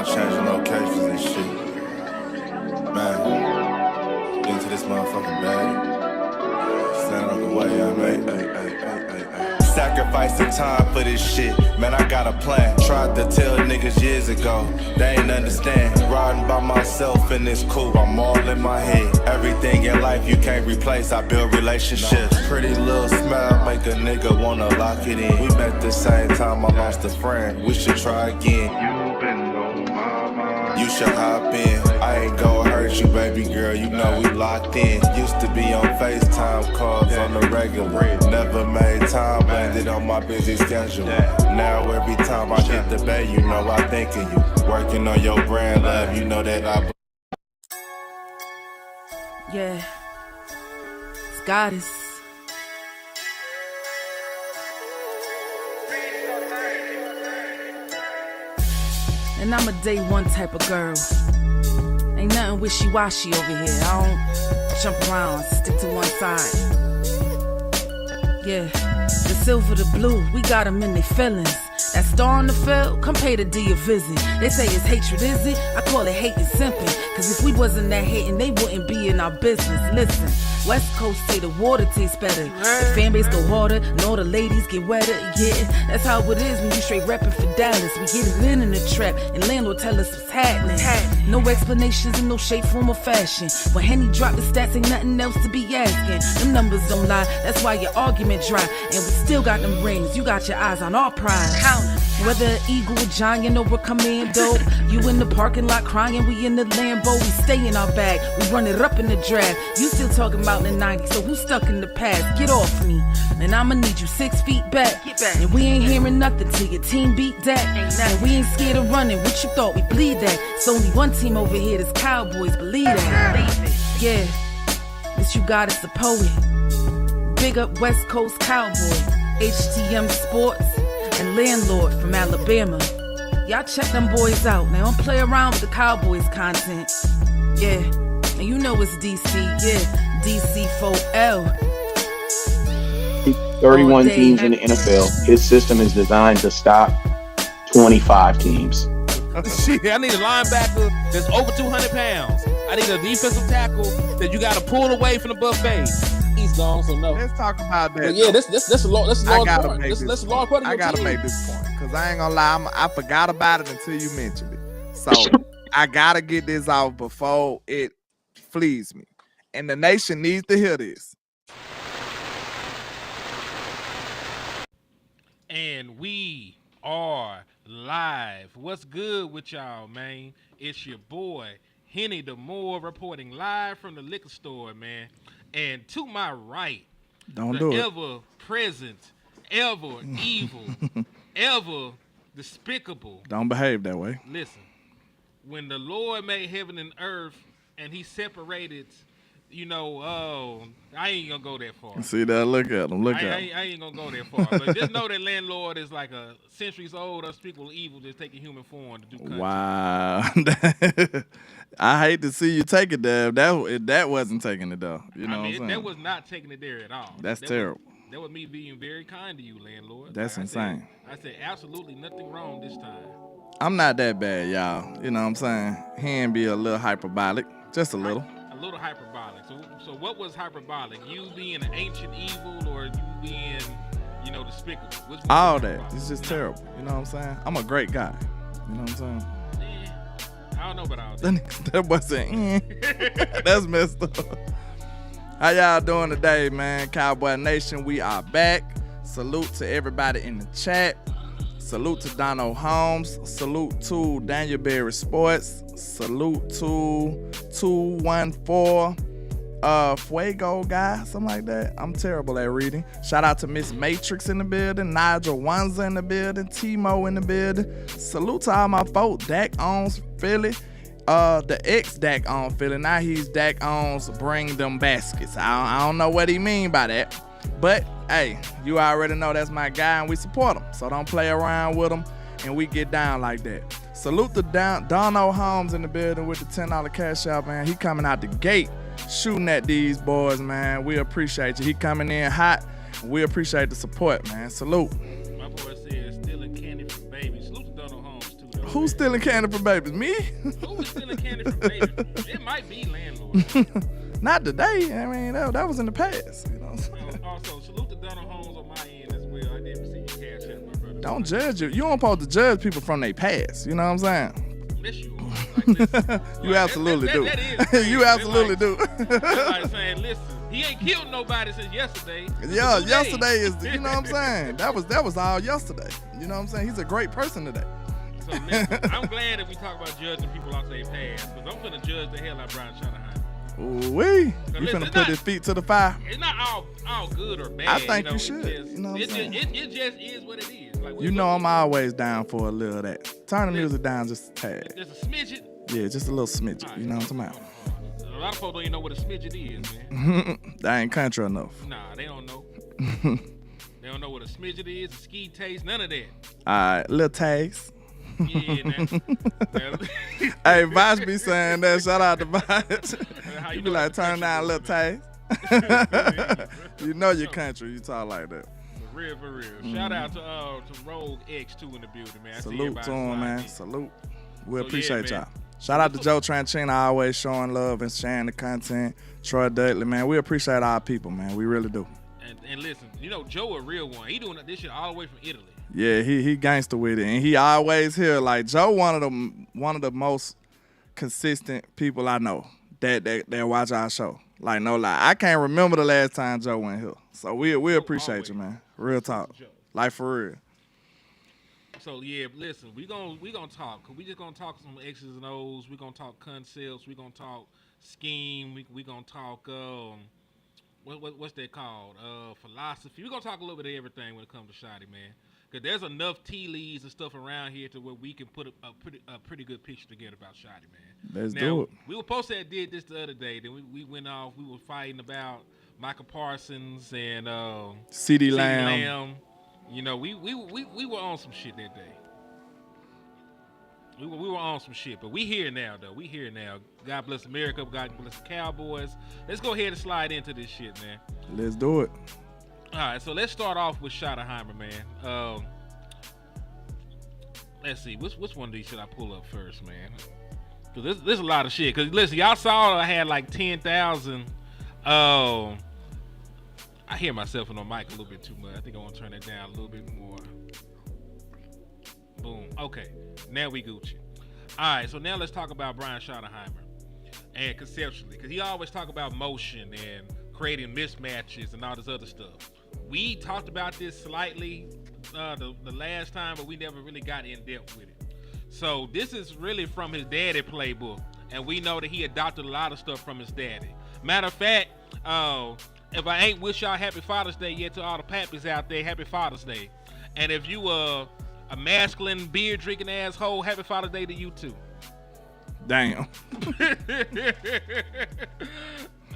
changing locations and shit. Man, get into this motherfucking bag. Stand on the way I made. Sacrificing time for this shit. Man, I got a plan. Tried to tell niggas years ago. They ain't understand. Riding by myself in this coupe. I'm all in my head. Everything in life you can't replace. I build relationships. Pretty little smile make a nigga wanna lock it in. We met the same time I lost a friend. We should try again. You been on my mind. You should hop in. I ain't gonna hurt you, baby girl. You know we locked in. Used to be on FaceTime calls on the regular. Never made time, landed on my busy schedule. Now every time I get the bay, you know I think of you. Working on your brand, love, you know that I. Yeah, it's goddess. And I'm a day one type of girl. Ain't nothing wishy-washy over here. I don't jump around, stick to one side. Yeah, the silver, the blue, we got them in their feelings. That star on the field, come pay the D a visit. They say it's hatred, is it? I call it hate and simping. Cause if we wasn't that hating, they wouldn't be in our business. Listen, West Coast say the water tastes better. The fan base go harder, and all the ladies get wetter. Yeah, that's how it is when you straight reppin' for Dallas. We get it in the trap, and landlord tell us what's happening. No explanations in no shape, form, or fashion. When Henny drop the stats, ain't nothing else to be asking. Them numbers don't lie, that's why your argument dry. And we still got them rings, you got your eyes on our prize. Whether an eagle, a giant, or a commando, you in the parking lot crying, we in the Lambo, we stay in our bag, we run it up in the draft. You still talking about the 90s, so who's stuck in the past? Get off me, and I'ma need you 6 feet back. And we ain't hearing nothing till your team beat that. And we ain't scared of running, what you thought we bleed that? It's only one team over here, that's Cowboys, believe that. Yeah, this you got is the poet. Big up West Coast Cowboy, HTM Sports, and LandLord from Alabama. Y'all check them boys out. Now don't play around with the Cowboys content. Yeah, and you know it's DC. Yeah, DC 4L. 31 teams in the NFL. His system is designed to stop 25 teams. Shit, I need a linebacker that's over 200 pounds. I need a defensive tackle that you got to pull away from the buffet. He's gone, so no. Let's talk about that. But yeah, that's a large part. That's a large part of I your gotta team. make this point because I ain't gonna lie, I forgot about it until you mentioned it. So I gotta get this out before it flees me, and the nation needs to hear this. And we are live. What's good with y'all, man? It's your boy Henny the Moore reporting live from the liquor store, man. And to my right, Don't do it. Ever present, ever evil, ever despicable. Don't behave that way. Listen, when the Lord made heaven and earth and he separated, I ain't gonna go that far. See that? Look at him. Look at him. I ain't gonna go that far. But just know that LandLord is like a centuries old, unspeakable evil that's taking human form to do country. Wow. I hate to see you take it there. That wasn't taking it though. You know what I'm saying? That was not taking it there at all. That's terrible. That was me being very kind to you, LandLord. That's insane. I said absolutely nothing wrong this time. I'm not that bad, y'all. You know what I'm saying? He ain't be a little hyperbolic. Just a little. A little hyperbolic. So what was hyperbolic? You being an ancient evil or you being, despicable? All that. It's just terrible. You know what I'm saying? I'm a great guy. You know what I'm saying? I don't know about all that. That wasn't. That's messed up. How y'all doing today, man? Cowboy Nation, we are back. Salute to everybody in the chat. Salute to Dono Holmes. Salute to Daniel Berry Sports. Salute to 214 Fuego guy, something like that. I'm terrible at reading. Shout out to Miss Matrix in the building, Nigel Wanza in the building, Timo in the building. Salute to all my folks. Dak owns Philly. The ex-Dak on Philly. Now he's Dak owns bring them baskets. I don't know what he mean by that. But, hey, you already know that's my guy and we support him. So don't play around with him and we get down like that. Salute to Dono Holmes in the building with the $10 cash out, man. He coming out the gate shooting at these boys, man. We appreciate you. He coming in hot. We appreciate the support, man. Salute. My boy said stealing candy from babies. Salute to Dono Holmes, too, though. Who's stealing candy from babies? Me? Who is stealing candy from babies? It might be landlord. Not today. I mean, that was in the past. You know what I'm saying? Also, salute to Donald Holmes on my end as well. I didn't see your cash out, my brother. Don't judge you. You don't supposed to judge people from their past. You know what I'm saying? Yes, you are. Like, listen, You like, absolutely do. That is crazy. You absolutely do. Like saying, listen, he ain't killed nobody since yesterday. Yeah, Today. yesterday is, you know what I'm saying? That was all yesterday. You know what I'm saying? He's a great person today. So listen, I'm glad that we talk about judging people off their past, because I'm finna judge the hell out of Brian Schottenheimer. Ooh-wee. You listen, finna put his feet to the fire? It's not all good or bad. I think you It should. just, You know what I'm saying? It just is what it is. Like, You know I'm always down for a little of that. Turn the music down just a tad. There's a smidget. Yeah, just a little smidget. You know what I'm talking A lot of folks don't even know what a smidget is, man. about? That ain't country enough. Nah, they don't know. They don't know what a smidget is, a ski taste, none of that. All right, little taste. Yeah, now, Hey, Vosh be saying that. Shout out to Vosh. How You you be know like, that's turn down a little taste. You know your country. You talk like that. For real. Shout out to Rogue X2 in the building, man. I see Salute everybody to him, sliding man. in. Salute. We So, appreciate yeah, y'all. man. Shout out to Joe Tranchina, always showing love and sharing the content. Troy Dudley, man. We appreciate our people, man. We really do. And listen, you know, Joe a real one. He doing this shit all the way from Italy. Yeah, he gangster with it, and he always here. Like Joe, one of the most consistent people I know that watch our show. Like no lie, I can't remember the last time Joe went here. So we appreciate you, man. Real talk, like for real. So yeah, listen, we gonna talk. Cause we just gonna talk some X's and O's. We gonna talk concepts. We gonna talk scheme. We gonna talk what's that called? Philosophy. We gonna talk a little bit of everything when it comes to Shotty, man. Cause there's enough tea leaves and stuff around here to where we can put a pretty good picture together about Shotty, man. Let's do it. We were supposed to have did this the other day. Then we went off. We were fighting about Michael Parsons and CeeDee Lamb. You know, we were on some shit that day. We were on some shit, but we here now, though. We here now. God bless America. God bless the Cowboys. Let's go ahead and slide into this shit, man. Let's do it. All right, so let's start off with Schottenheimer, man. Let's see, which one of these should I pull up first, man? Because there's a lot of shit. Because listen, y'all saw I had like 10,000. I hear myself on the mic a little bit too much. I think I want to turn that down a little bit more. Boom. Okay, now we Gucci. All right, so now let's talk about Brian Schottenheimer and conceptually, because he always talk about motion and creating mismatches and all this other stuff. We talked about this slightly the last time, but we never really got in depth with it. So this is really from his daddy playbook, and we know that he adopted a lot of stuff from his daddy. Matter of fact, if I ain't wish y'all happy Father's Day yet to all the pappies out there, happy Father's Day. And if you a masculine beer drinking asshole, happy Father's Day to you too. Damn.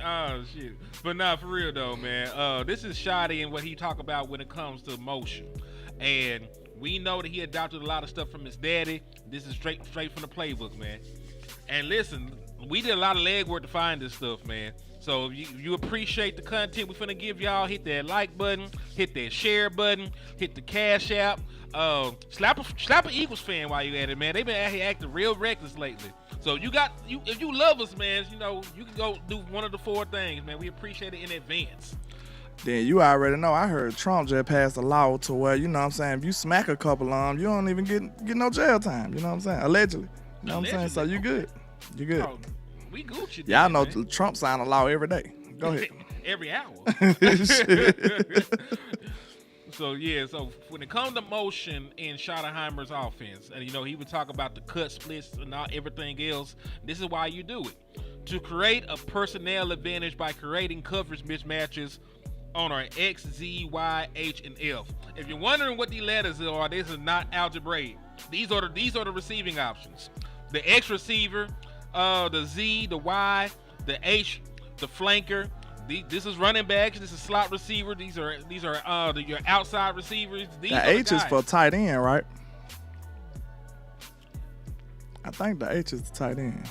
Oh shit. But nah, for real though, man. This is Shotty and what he talk about when it comes to motion. And we know that he adopted a lot of stuff from his daddy. This is straight from the playbook, man. And listen, we did a lot of legwork to find this stuff, man. So if you appreciate the content we finna give y'all, hit that like button, hit that share button, hit the cash app. Slap a Eagles fan while you at it, man. They been out here acting real reckless lately. So if you love us, man, you know, you can go do one of the 4 things, man. We appreciate it in advance. Then you already know. I heard Trump just passed a law to where, you know what I'm saying, if you smack a couple of them, you don't even get no jail time. You know what I'm saying? Allegedly. You know what I'm saying? So you good. You good. Oh, we Gucci. Y'all know man. Trump signed a law every day. Go ahead. Every hour. So when it comes to motion in Schottenheimer's offense, and you know, he would talk about the cut splits and everything else. This is why you do it. To create a personnel advantage by creating coverage mismatches on our X, Z, Y, H, and F. If you're wondering what these letters are, this is not algebraic. These are the receiving options. The X receiver, the Z, the Y, the H, the flanker. This is running backs. This is slot receiver. These are your outside receivers. These The are H is guys. for tight end, right? I think the H is the tight end.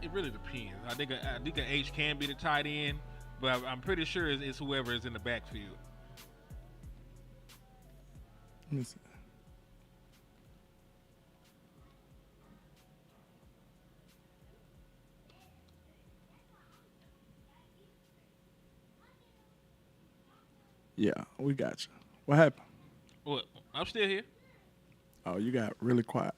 It really depends. I think an H can be the tight end, but I'm pretty sure it's whoever is in the backfield. Let me see. Yeah, we got you. What happened? What? I'm still here. Oh, you got really quiet.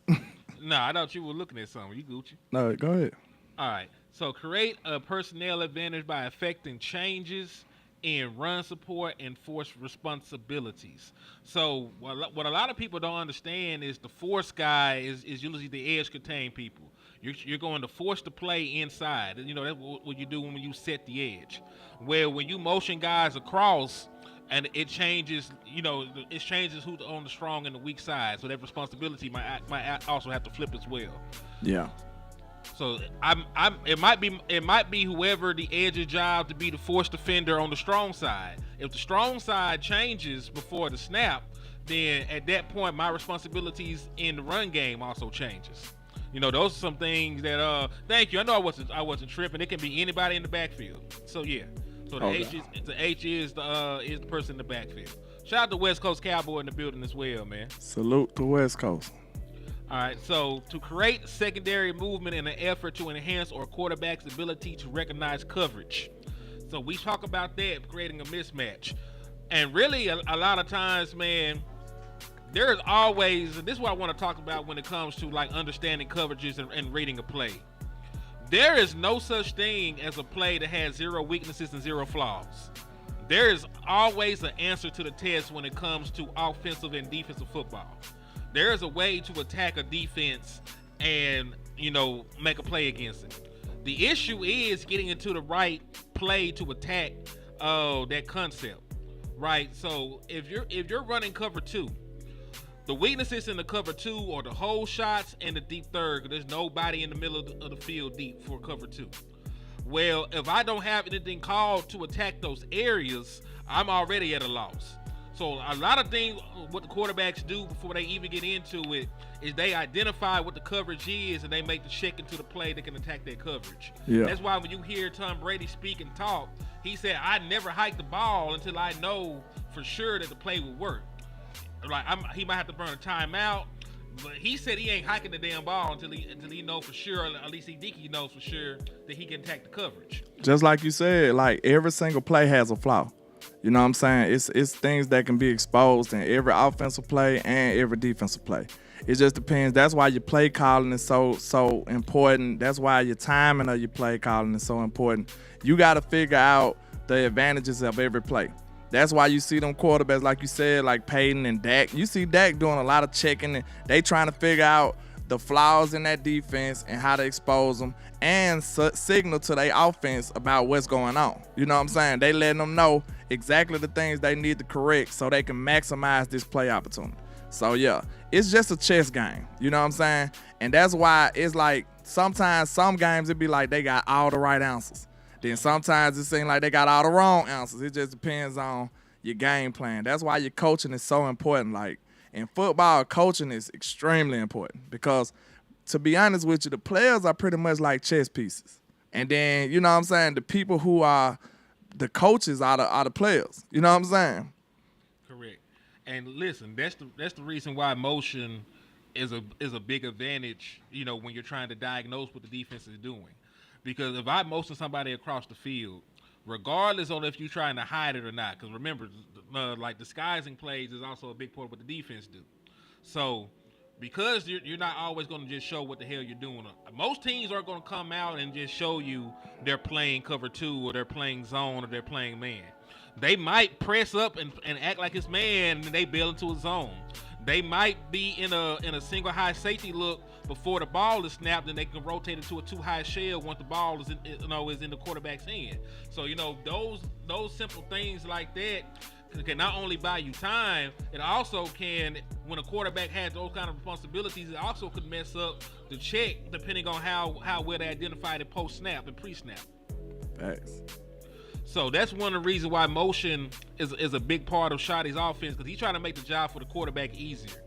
Nah, I thought you were looking at something. You Gucci. No, go ahead. All right. So create a personnel advantage by affecting changes in run support and force responsibilities. So what a lot of people don't understand is the force guy is usually the edge contain people. You're going to force the play inside. You know, that's what you do when you set the edge. Where when you motion guys across, and it changes, you know, it changes who's on the strong and the weak side. So that responsibility might also have to flip as well. Yeah. So it might be whoever the edge's job to be the force defender on the strong side. If the strong side changes before the snap, then at that point my responsibilities in the run game also changes. You know, those are some things that thank you. I know I wasn't tripping. It can be anybody in the backfield. So yeah. So the H is the person in the backfield. Shout out to West Coast Cowboy in the building as well, man. Salute to West Coast. All right, so to create secondary movement in an effort to enhance our quarterback's ability to recognize coverage. So we talk about that, creating a mismatch. And really, a lot of times, man, there is always, and this is what I want to talk about when it comes to like understanding coverages and reading a play. There is no such thing as a play that has zero weaknesses and zero flaws. There is always an answer to the test when it comes to offensive and defensive football. There is a way to attack a defense and, you know, make a play against it. The issue is getting into the right play to attack that concept, right? So if you're running cover 2, the weaknesses in the cover 2 are the hole shots and the deep third. There's nobody in the middle of the field deep for cover 2. Well, if I don't have anything called to attack those areas, I'm already at a loss. So a lot of things, what the quarterbacks do before they even get into it, is they identify what the coverage is and they make the check into the play that can attack that coverage. Yeah. That's why when you hear Tom Brady speak and talk, he said, I never hike the ball until I know for sure that the play will work. Like he might have to burn a timeout, but he said he ain't hiking the damn ball until he know for sure, or at least he think he knows for sure that he can attack the coverage. Just like you said, like every single play has a flaw. You know what I'm saying? It's things that can be exposed in every offensive play and every defensive play. It just depends. That's why your play calling is so important. That's why your timing of your play calling is so important. You got to figure out the advantages of every play. That's why you see them quarterbacks, like you said, like Peyton and Dak. You see Dak doing a lot of checking, and they trying to figure out the flaws in that defense and how to expose them and signal to their offense about what's going on. You know what I'm saying? They letting them know exactly the things they need to correct so they can maximize this play opportunity. So, yeah, it's just a chess game. You know what I'm saying? And that's why it's like sometimes some games it be like they got all the right answers. Then sometimes it seems like they got all the wrong answers. It just depends on your game plan. That's why your coaching is so important. Like in football, coaching is extremely important because, to be honest with you, the players are pretty much like chess pieces. And then, you know what I'm saying, the people who are the coaches are the players. You know what I'm saying? Correct. And listen, that's the reason why motion is a big advantage, you know, when you're trying to diagnose what the defense is doing. Because if I motion somebody across the field, regardless of if you're trying to hide it or not, because remember, like disguising plays is also a big part of what the defense do. So because you're not always going to just show what the hell you're doing. Most teams aren't going to come out and just show you they're playing cover 2 or they're playing zone or they're playing man. They might press up and act like it's man and they bail into a zone. They might be in a single high safety look before the ball is snapped, and they can rotate into a 2 high shell once the ball is in the quarterback's hand. So those simple things like that can not only buy you time, it also can, when a quarterback has those kind of responsibilities, it also could mess up the check depending on how well they identified it post snap and pre snap. Thanks. So that's one of the reasons why motion is a big part of Shotty's offense, because he's trying to make the job for the quarterback easier.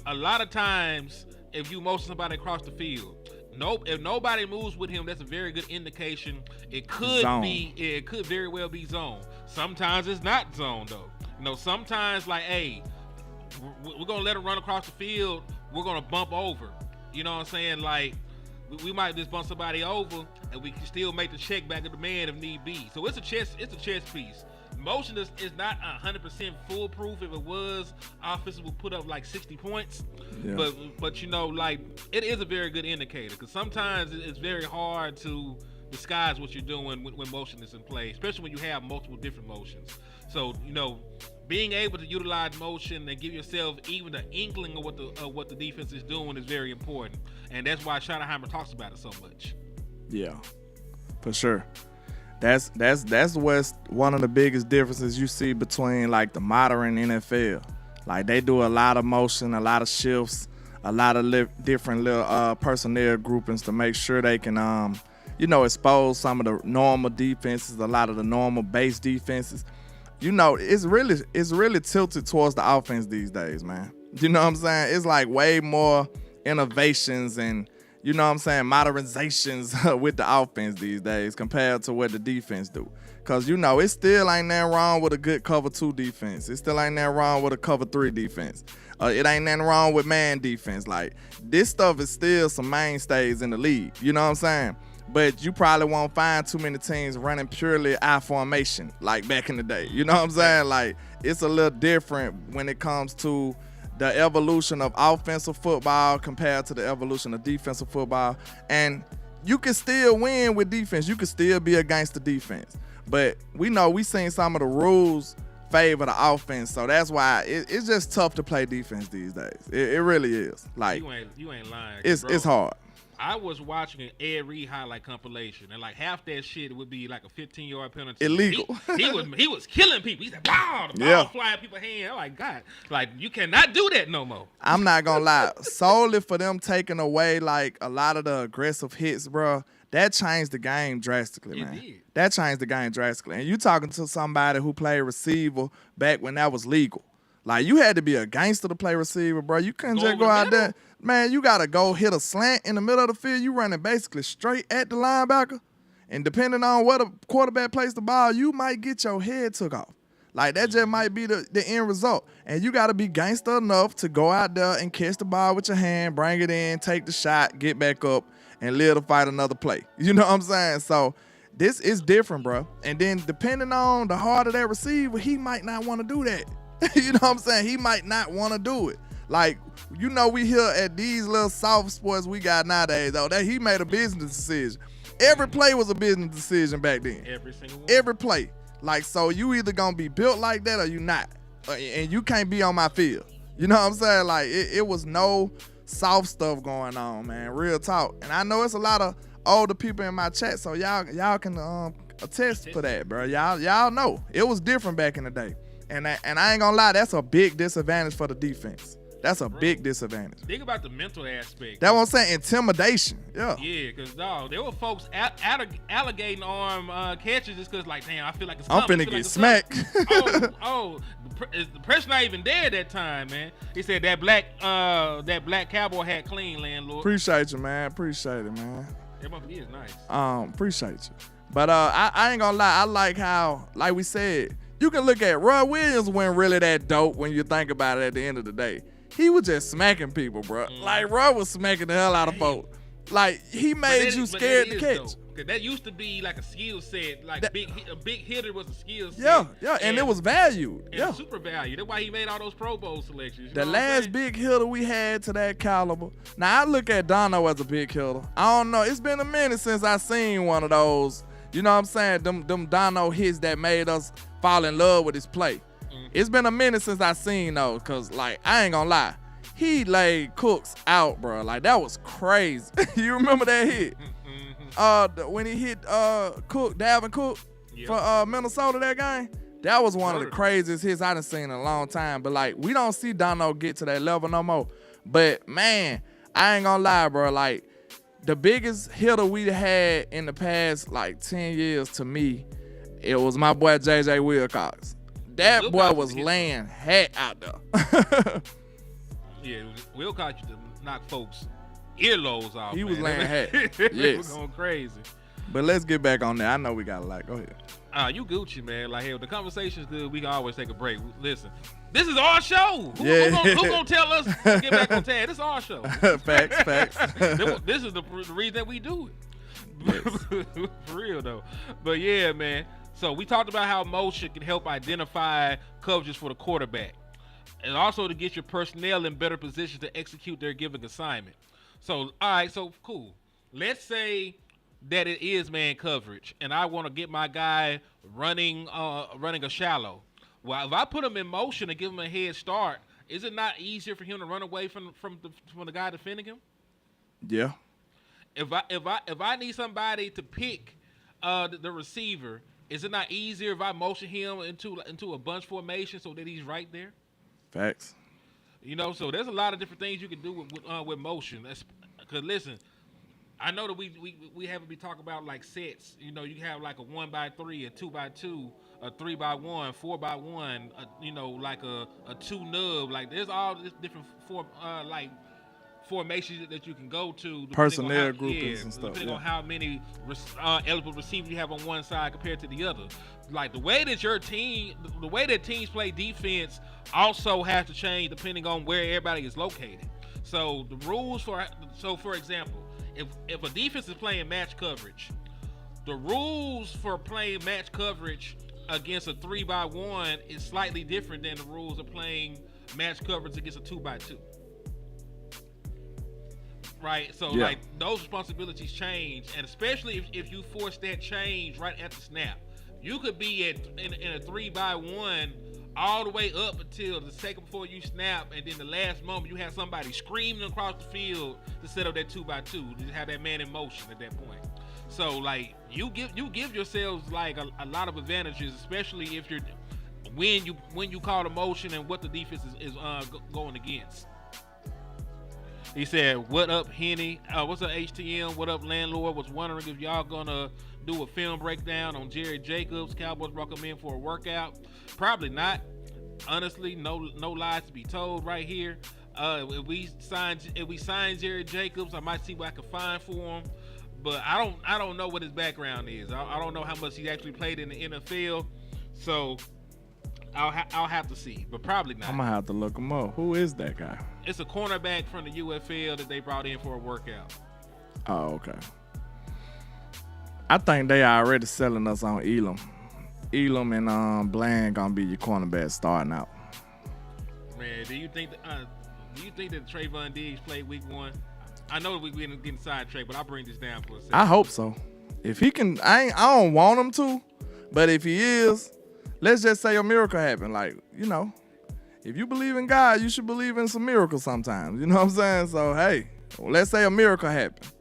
A lot of times, if you motion somebody across the field, if nobody moves with him, that's a very good indication. It could very well be zone. Sometimes it's not zone though. Sometimes like, hey, we're gonna let him run across the field. We're gonna bump over. You know what I'm saying? Like, we might just bump somebody over, and we can still make the check back at the man if need be. So it's a chess piece. motion is not 100% foolproof. If it was, offense would put up like 60 points. Yeah. But you know, like, it is a very good indicator because sometimes it's very hard to disguise what you're doing when motion is in play, especially when you have multiple different motions. So, you know, being able to utilize motion and give yourself even an inkling of what the defense is doing is very important, and that's why Schottenheimer talks about it so much. Yeah, for sure. That's what's one of the biggest differences you see between like the modern NFL. Like they do a lot of motion, a lot of shifts, a lot of different little personnel groupings to make sure they can expose some of the normal defenses, a lot of the normal base defenses. You know, it's really tilted towards the offense these days, man. You know what I'm saying? It's like way more innovations and, you know what I'm saying, modernizations with the offense these days compared to what the defense do. Because, you know, it still ain't nothing wrong with a good cover 2 defense. It still ain't nothing wrong with a cover 3 defense. It ain't nothing wrong with man defense. Like, this stuff is still some mainstays in the league. You know what I'm saying? But you probably won't find too many teams running purely I formation like back in the day. You know what I'm saying? Like, it's a little different when it comes to the evolution of offensive football compared to the evolution of defensive football. And you can still win with defense. You can still be against the defense. But we know we seen some of the rules favor the offense, so that's why it's just tough to play defense these days. It really is. Like, you ain't lying. It's hard. I was watching an Ed Reed highlight compilation, and like half that shit would be like a 15-yard penalty. Illegal. He was killing people. He said, "Wow!" The ball flying people's hand. I'm like, God, like you cannot do that no more. I'm not gonna lie. Solely for them taking away like a lot of the aggressive hits, bro. That changed the game drastically, man. It did. That changed the game drastically. And you talking to somebody who played receiver back when that was legal. Like, you had to be a gangster to play receiver, bro. You couldn't just go out there. Man, you got to go hit a slant in the middle of the field. You running basically straight at the linebacker. And depending on where the quarterback plays the ball, you might get your head took off. Like, that just might be the end result. And you got to be gangster enough to go out there and catch the ball with your hand, bring it in, take the shot, get back up, and live to fight another play. You know what I'm saying? So this is different, bro. And then depending on the heart of that receiver, he might not want to do that. You know what I'm saying? He might not want to do it. Like, you know, we here at these little soft sports we got nowadays, though, that he made a business decision. Every play was a business decision back then. Every single one. Every play. Like, so you either gonna be built like that or you not. And you can't be on my field. You know what I'm saying? Like, it was no soft stuff going on, man. Real talk. And I know it's a lot of older people in my chat, so y'all can attest for that, bro. Y'all know. It was different back in the day. And I ain't gonna lie, that's a big disadvantage for the defense. That's a big disadvantage. Think about the mental aspect. That's what I'm saying, intimidation. Yeah. Yeah, because, dog, there were folks alligating arm catches just because, like, damn, I feel like it's coming. I'm finna get smacked. The pressure not even there that time, man. He said that black cowboy hat clean, landlord. Appreciate you, man. Appreciate it, man. That motherfucker is nice. Appreciate you. But I ain't gonna lie, I like how, like we said, you can look at Roy Williams wasn't really that dope when you think about it at the end of the day. He was just smacking people, bro. Like, Roy was smacking the hell out of folks. Like, he made you scared to catch. Because that used to be like a skill set. Like, a big hitter was a skill set. Yeah, and it was valued. Yeah, super valued. That's why he made all those Pro Bowl selections. The last big hitter we had to that caliber. Now, I look at Dono as a big hitter. I don't know. It's been a minute since I seen one of those. You know what I'm saying? Them Dono hits that made us fall in love with his play. It's been a minute since I seen those, because, like, I ain't gonna lie. He laid Cooks out, bro. Like, that was crazy. You remember that hit? When he hit Dalvin Cook for Minnesota that game? That was one of the craziest hits I done seen in a long time. But, like, we don't see Dono get to that level no more. But, man, I ain't gonna lie, bro. Like, the biggest hitter we had in the past, like, 10 years to me, it was my boy J.J. Wilcox. That boy was laying hat out there. Yeah, Wilcox used to knock folks' earlobes off. He was laying hat. He Yes. was going crazy. But let's get back on that. I know we got a lot. Go ahead. You Gucci, man. Like, hell, the conversation's good. We can always take a break. Listen, this is our show. Who gonna tell us to get back on tag? This is our show. Facts. This is the reason that we do it. For real, though. But, yeah, man. So we talked about how motion can help identify coverages for the quarterback, and also to get your personnel in better position to execute their given assignment. So, all right, so cool. Let's say that it is man coverage, and I want to get my guy running a shallow. Well, if I put him in motion and give him a head start, is it not easier for him to run away from the guy defending him? Yeah. If I need somebody to pick the receiver, is it not easier if I motion him into a bunch formation so that he's right there? Facts. You know, so there's a lot of different things you can do with motion. Because listen, I know that we haven't been talking about like sets. You know, you have like a 1x3, a 2x2, a 3x1, 4x1. You know, like a 2 nub. Like there's all this different formations that you can go to. Personnel groupings and stuff. Depending on how many eligible receivers you have on one side compared to the other. Like the way that teams play defense also has to change depending on where everybody is located. So the rules for example, if a defense is playing match coverage, the rules for playing match coverage against a 3x1 is slightly different than the rules of playing match coverage against a 2x2. Right, so like those responsibilities change, and especially if you force that change right at the snap, you could be in a 3x1 all the way up until the second before you snap, and then the last moment you have somebody screaming across the field to set up that 2x2, to have that man in motion at that point. So like you give yourselves like a lot of advantages, especially if you're when you call the motion and what the defense is going against. He said, "What up, Henny? What's up, HTM? What up, LandLord? Was wondering if y'all gonna do a film breakdown on Jerry Jacobs. Cowboys brought him in for a workout. Probably not. Honestly, no lies to be told right here. If we sign Jerry Jacobs, I might see what I can find for him. But I don't know what his background is. I don't know how much he actually played in the NFL. So I'll have to see, but probably not. I'm gonna have to look him up. Who is that guy? It's a cornerback from the UFL that they brought in for a workout. Oh, okay. I think they already selling us on Elam. Elam and Bland gonna be your cornerback starting out. Man, do you think that Trayvon Diggs played week 1? I know we're getting sidetracked, but I'll bring this down for a second. I hope so. If he can, I don't want him to, but if he is, let's just say a miracle happened. Like, you know, if you believe in God, you should believe in some miracles sometimes. You know what I'm saying? So, hey, let's say a miracle happened.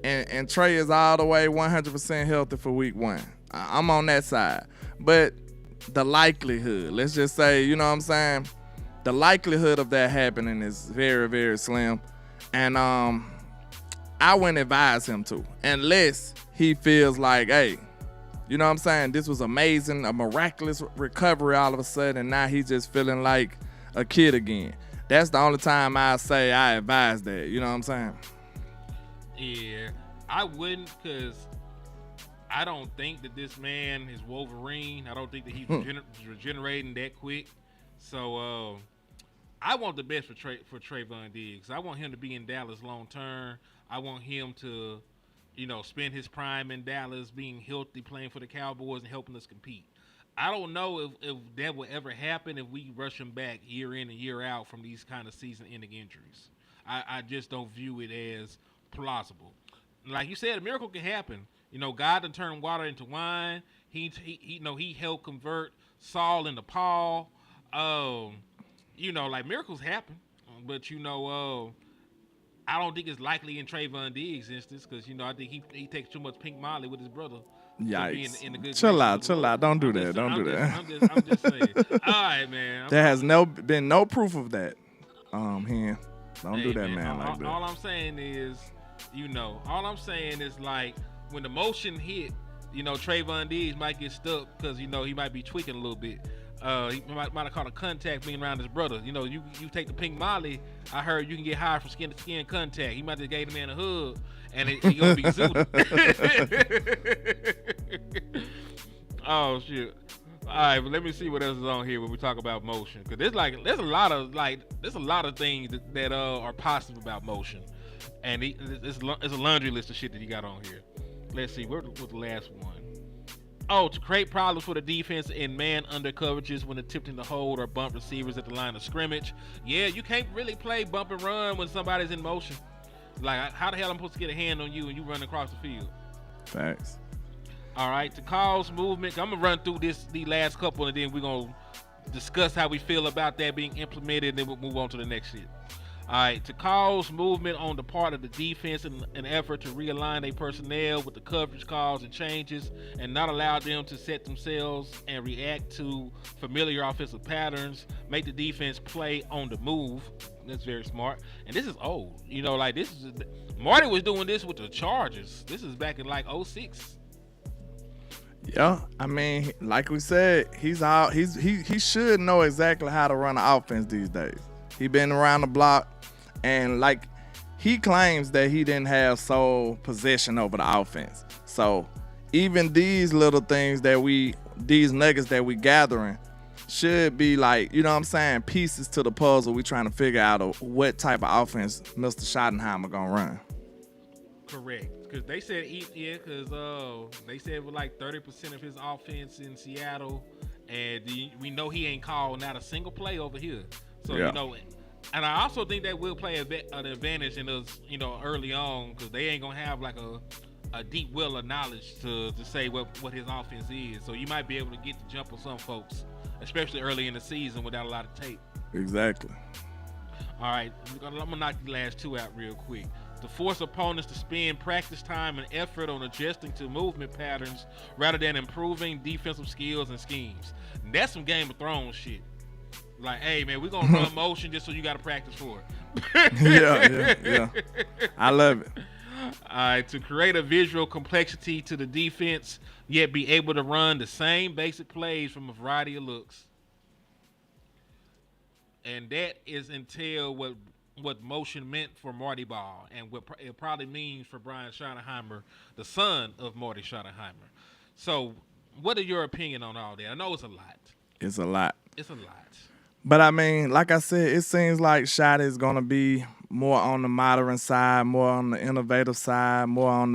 And Trey is all the way 100% healthy for week 1. I'm on that side. But the likelihood, let's just say, you know what I'm saying? The likelihood of that happening is very, very slim. And I wouldn't advise him to, unless he feels like, hey, you know what I'm saying? This was amazing, a miraculous recovery all of a sudden, and now he's just feeling like a kid again. That's the only time I say I advise that. You know what I'm saying? Yeah, I wouldn't, because I don't think that this man is Wolverine. I don't think that he's regenerating that quick. So I want the best for Trayvon Diggs. I want him to be in Dallas long term. I want him to, you know, spend his prime in Dallas, being healthy, playing for the Cowboys, and helping us compete. I don't know if that will ever happen if we rush him back year in and year out from these kind of season-ending injuries. I just don't view it as plausible. Like you said, a miracle can happen. You know, God done turned water into wine. He helped convert Saul into Paul. You know, like miracles happen, but you know, I don't think it's likely in Trayvon Diggs' instance, because you know I think he takes too much pink Molly with his brother. Yikes! In the good chill out! Don't do that! I'm just saying. All right, man. There has been no proof of that. Here, don't do that, man. Like that. All I'm saying is, like when the motion hit, you know, Trayvon Diggs might get stuck because you know he might be tweaking a little bit. He might have caught a contact being around his brother. You know, you take the pink Molly. I heard you can get high from skin to skin contact. He might have gave the man a hug, and he gonna be zooted. Oh shit! All right, but let me see what else is on here when we talk about motion, because there's a lot of things that are positive about motion, and it's a laundry list of shit that he got on here. Let's see, what was the last one? Oh, to create problems for the defense in man under coverages when attempting to hold or bump receivers at the line of scrimmage. Yeah, you can't really play bump and run when somebody's in motion. Like, how the hell I'm supposed to get a hand on you and you run across the field? Thanks. All right, to cause movement. I'm going to run through the last couple, and then we're going to discuss how we feel about that being implemented, and then we'll move on to the next shit. All right, to cause movement on the part of the defense in an effort to realign their personnel with the coverage calls and changes and not allow them to set themselves and react to familiar offensive patterns, make the defense play on the move. That's very smart. And this is old. You know, like Marty was doing this with the Chargers. This is back in like 06. Yeah, I mean, like we said, he should know exactly how to run an offense these days. He been around the block, and like he claims that he didn't have sole possession over the offense. So even these little things these nuggets that we gathering should be like, you know what I'm saying, pieces to the puzzle we trying to figure out what type of offense Mr. Schottenheimer gonna run. Correct. Because they said, they said with like 30% of his offense in Seattle, and we know he ain't called not a single play over here. So, yeah. You know, and I also think that will play an advantage in us, you know, early on, because they ain't going to have like a deep well of knowledge to say what his offense is. So you might be able to get the jump on some folks, especially early in the season without a lot of tape. Exactly. All right, I'm going to knock the last two out real quick. To force opponents to spend practice time and effort on adjusting to movement patterns rather than improving defensive skills and schemes. And that's some Game of Thrones shit. Like, hey, man, we're going to run motion just so you got to practice for it. Yeah. I love it. All right, to create a visual complexity to the defense, yet be able to run the same basic plays from a variety of looks. And that is entail what motion meant for Marty Ball and what it probably means for Brian Schottenheimer, the son of Marty Schottenheimer. So what are your opinion on all that? I know it's a lot. It's a lot. It's a lot. But I mean, like I said, it seems like Shot is gonna be more on the modern side, more on the innovative side, more on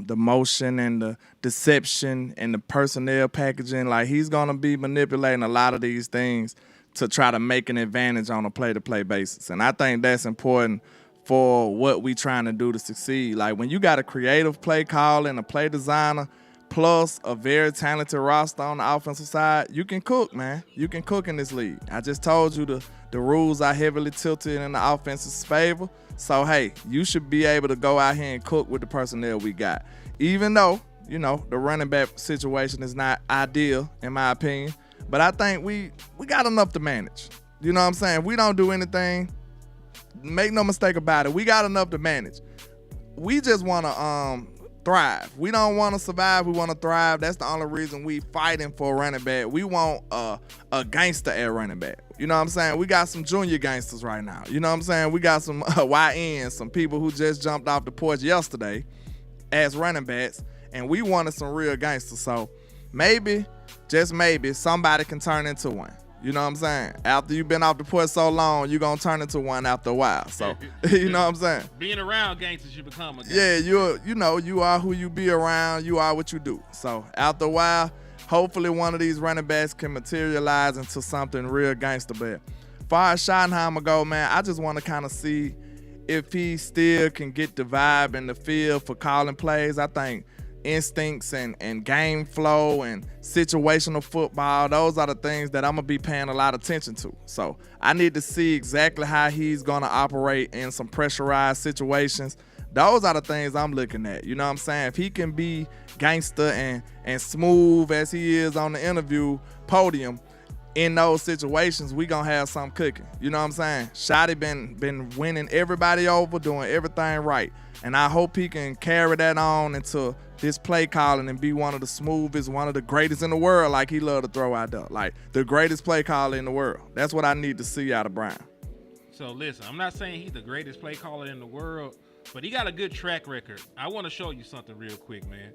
the motion and the deception and the personnel packaging. Like he's gonna be manipulating a lot of these things to try to make an advantage on a play-to-play basis. And I think that's important for what we trying to do to succeed. Like when you got a creative play call and a play designer plus a very talented roster on the offensive side, you can cook, man. You can cook in this league. I just told you the rules are heavily tilted in the offense's favor. So, hey, you should be able to go out here and cook with the personnel we got. Even though, you know, the running back situation is not ideal, in my opinion. But I think we got enough to manage. You know what I'm saying? We don't do anything. Make no mistake about it. We got enough to manage. We just want to thrive. We don't want to survive. We want to thrive. That's the only reason we fighting for a running back. We want a gangster at running back. You know what I'm saying? We got some junior gangsters right now. You know what I'm saying? We got some YNs, some people who just jumped off the porch yesterday as running backs, and we wanted some real gangsters. So maybe, just maybe, somebody can turn into one. You know what I'm saying? After you've been off the porch so long, you're going to turn into one after a while. So, you know what I'm saying? Being around gangsters, you become a gangster. Yeah, you are who you be around. You are what you do. So, after a while, hopefully one of these running backs can materialize into something real gangster. But as far as Schottenheimer go, man, I just want to kind of see if he still can get the vibe and the feel for calling plays. I think instincts and game flow and situational football, those are the things that I'm going to be paying a lot of attention to. So I need to see exactly how he's going to operate in some pressurized situations. Those are the things I'm looking at. You know what I'm saying? If he can be gangster and smooth as he is on the interview podium in those situations, we going to have something cooking. You know what I'm saying? Shotty been winning everybody over, doing everything right. And I hope he can carry that on into this play calling and be one of the smoothest, one of the greatest in the world, like he loved to throw out there. Like the greatest play caller in the world. That's what I need to see out of Brian. So listen, I'm not saying he's the greatest play caller in the world, but he got a good track record. I want to show you something real quick, man.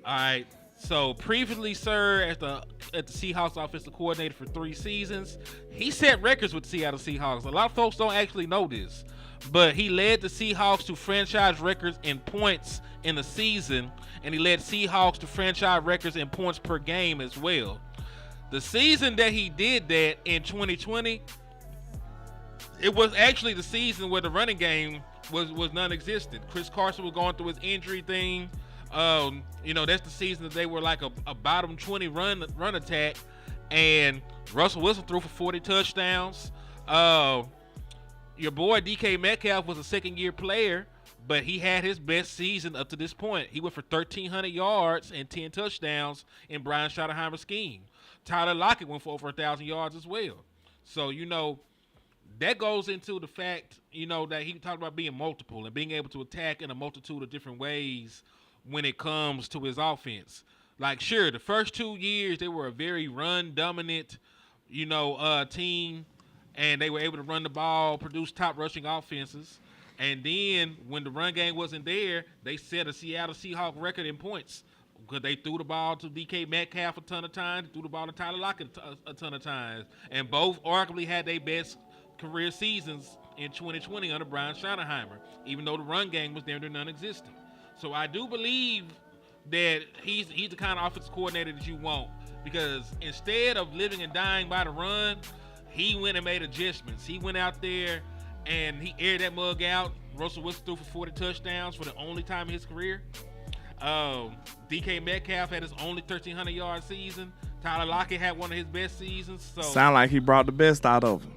All right. So previously served at the Seahawks offensive coordinator for 3 seasons. He set records with the Seattle Seahawks. A lot of folks don't actually know this, but he led the Seahawks to franchise records in points in the season, and he led Seahawks to franchise records in points per game as well. The season that he did that in 2020, it was actually the season where the running game was non-existent. Chris Carson was going through his injury thing. That's the season that they were like a bottom 20 run attack, and Russell Wilson threw for 40 touchdowns. Your boy DK Metcalf was a second-year player, but he had his best season up to this point. He went for 1,300 yards and 10 touchdowns in Brian Schottenheimer's scheme. Tyler Lockett went for over 1,000 yards as well. So, that goes into the fact, that he talked about being multiple and being able to attack in a multitude of different ways when it comes to his offense. Like, sure, the first 2 years, they were a very run-dominant, team, and they were able to run the ball, produce top rushing offenses. And then when the run game wasn't there, they set a Seattle Seahawks record in points because they threw the ball to DK Metcalf a ton of times, threw the ball to Tyler Lockett a ton of times. And both arguably had their best career seasons in 2020 under Brian Schottenheimer, even though the run game was there, they're non-existent. So I do believe that he's the kind of offensive coordinator that you want, because instead of living and dying by the run, he went and made adjustments. He went out there and he aired that mug out. Russell Wilson threw for 40 touchdowns for the only time in his career. DK Metcalf had his only 1,300-yard season. Tyler Lockett had one of his best seasons. So sound like he brought the best out of him.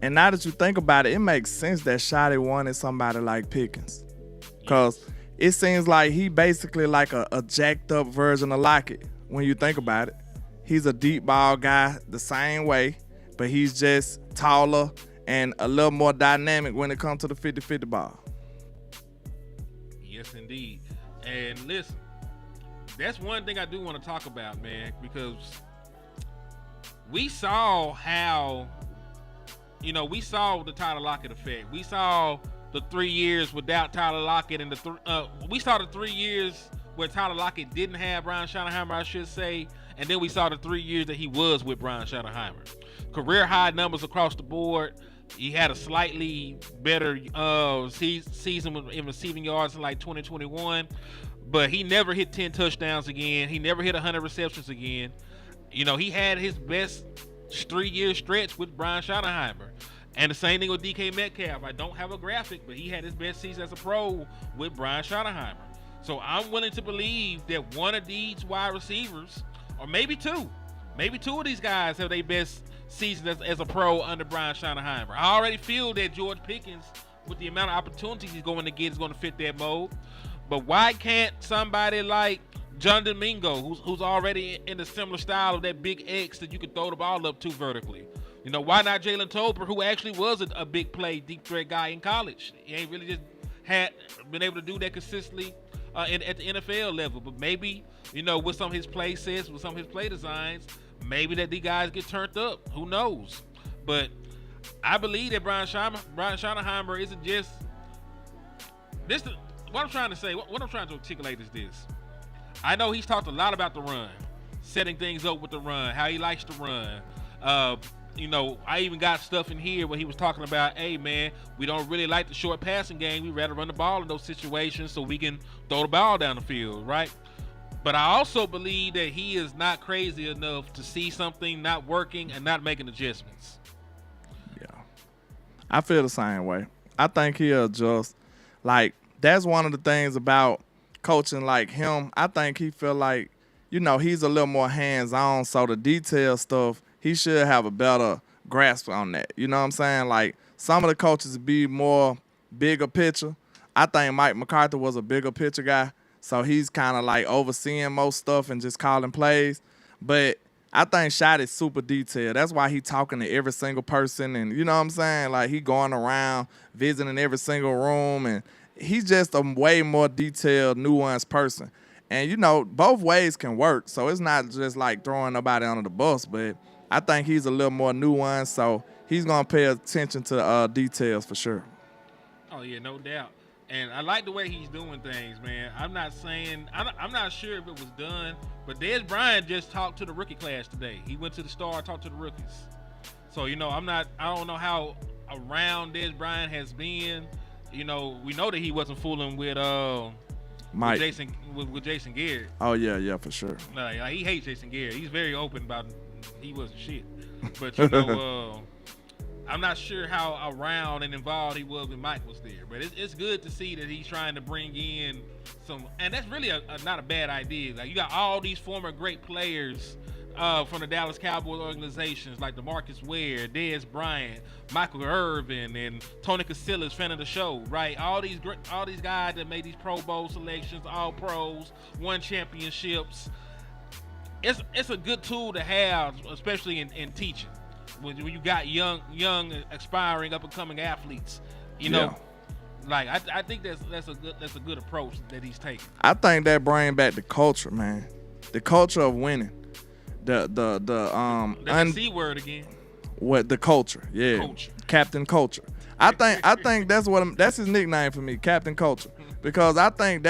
And now that you think about it, it makes sense that Shotty wanted somebody like Pickens, because it seems like he basically like a jacked up version of Lockett when you think about it. He's a deep ball guy the same way, but he's just taller and a little more dynamic when it comes to the 50-50 ball. Yes, indeed. And listen, that's one thing I do want to talk about, man, because we saw how, we saw the Tyler Lockett effect. We saw the 3 years without Tyler Lockett, and we saw the 3 years where Tyler Lockett didn't have Brian Schottenheimer, I should say, and then we saw the 3 years that he was with Brian Schottenheimer. Career high numbers across the board. He had a slightly better season in receiving yards in like 2021, but he never hit 10 touchdowns again. He never hit 100 receptions again. He had his best 3-year stretch with Brian Schottenheimer. And the same thing with DK Metcalf. I don't have a graphic, but he had his best season as a pro with Brian Schottenheimer. So I'm willing to believe that one of these wide receivers, or maybe two of these guys have their best season as a pro under Brian Schottenheimer. I already feel that George Pickens, with the amount of opportunities he's going to get, is going to fit that mold. But why can't somebody like John Domingo, who's already in a similar style of that big X that you could throw the ball up to vertically? Why not Jalen Tolbert, who actually was a big play, deep threat guy in college? He ain't really just had been able to do that consistently at the NFL level. But maybe, with some of his play sets, with some of his play designs, maybe that these guys get turned up. Who knows? But I believe that Brian Schottenheimer isn't just this. What I'm trying to say, what I'm trying to articulate is this. I know he's talked a lot about the run, setting things up with the run, how he likes to run. I even got stuff in here where he was talking about, hey, man, we don't really like the short passing game. We'd rather run the ball in those situations so we can throw the ball down the field, right? But I also believe that he is not crazy enough to see something not working and not making adjustments. Yeah. I feel the same way. I think he'll adjust. Like, that's one of the things about coaching like him. I think he feel like, he's a little more hands-on, so the detail stuff, he should have a better grasp on that. You know what I'm saying? Like, some of the coaches be more bigger picture. I think Mike McCarthy was a bigger picture guy, so he's kind of like overseeing most stuff and just calling plays. But I think Shot is super detailed. That's why he talking to every single person, and you know what I'm saying? Like, he going around visiting every single room, and he's just a way more detailed, nuanced person. And, both ways can work, so it's not just like throwing nobody under the bus, but I think he's a little more nuanced, so he's going to pay attention to details for sure. Oh, yeah, no doubt. And I like the way he's doing things, man. I'm not sure if it was done, but Dez Bryant just talked to the rookie class today. He went to the Star, talked to the rookies. So, I don't know how around Dez Bryant has been. We know that he wasn't fooling with Mike. with Jason Garrett. Oh yeah, for sure. Like, he hates Jason Garrett. He's very open about he wasn't shit. But I'm not sure how around and involved he was when Mike was there. But it's good to see that he's trying to bring in some, and that's really not a bad idea. Like, you got all these former great players from the Dallas Cowboys organizations, like DeMarcus Ware, Dez Bryant, Michael Irvin, and Tony Casillas, fan of the show, right? All these guys that made these Pro Bowl selections, all pros, won championships. It's a good tool to have, especially in teaching, when you got young, aspiring, up and coming athletes. Like, I think that's a good approach that he's taking. I think that bring back the culture, man. The culture of winning. The C word again. What, the culture? Yeah, Culture. Captain Culture. I think that's his nickname for me, Captain Culture, because I think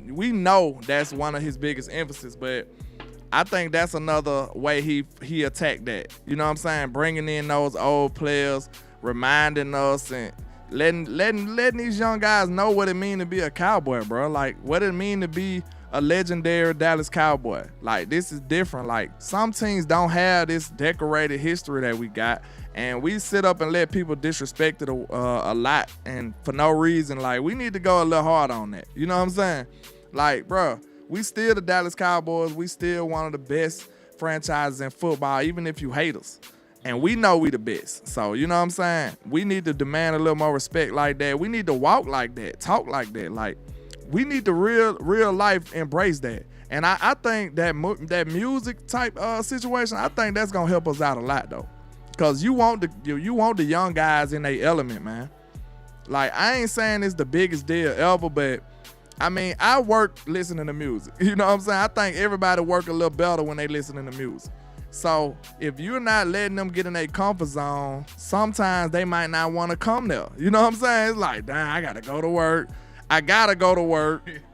we know that's one of his biggest emphasis, but I think that's another way he attacked that. You know what I'm saying? Bringing in those old players, reminding us and letting these young guys know what it mean to be a Cowboy, bro. Like, what it mean to be a legendary Dallas Cowboy. Like, this is different. Like, some teams don't have this decorated history that we got, and we sit up and let people disrespect it a lot, and for no reason. Like, we need to go a little hard on that. You know what I'm saying? Like, bro, we still the Dallas Cowboys. We still one of the best franchises in football, even if you hate us. And we know we the best. So, you know what I'm saying? We need to demand a little more respect like that. We need to walk like that, talk like that. Like, we need to real life embrace that. And I think that music type situation, I think that's gonna help us out a lot though, because you want the young guys in their element, man. Like, I ain't saying it's the biggest deal ever, but I mean, I work listening to music. You know what I'm saying? I think everybody work a little better when they listening to music. So if you're not letting them get in their comfort zone, sometimes they might not want to come there. You know what I'm saying? It's like, damn, I gotta go to work.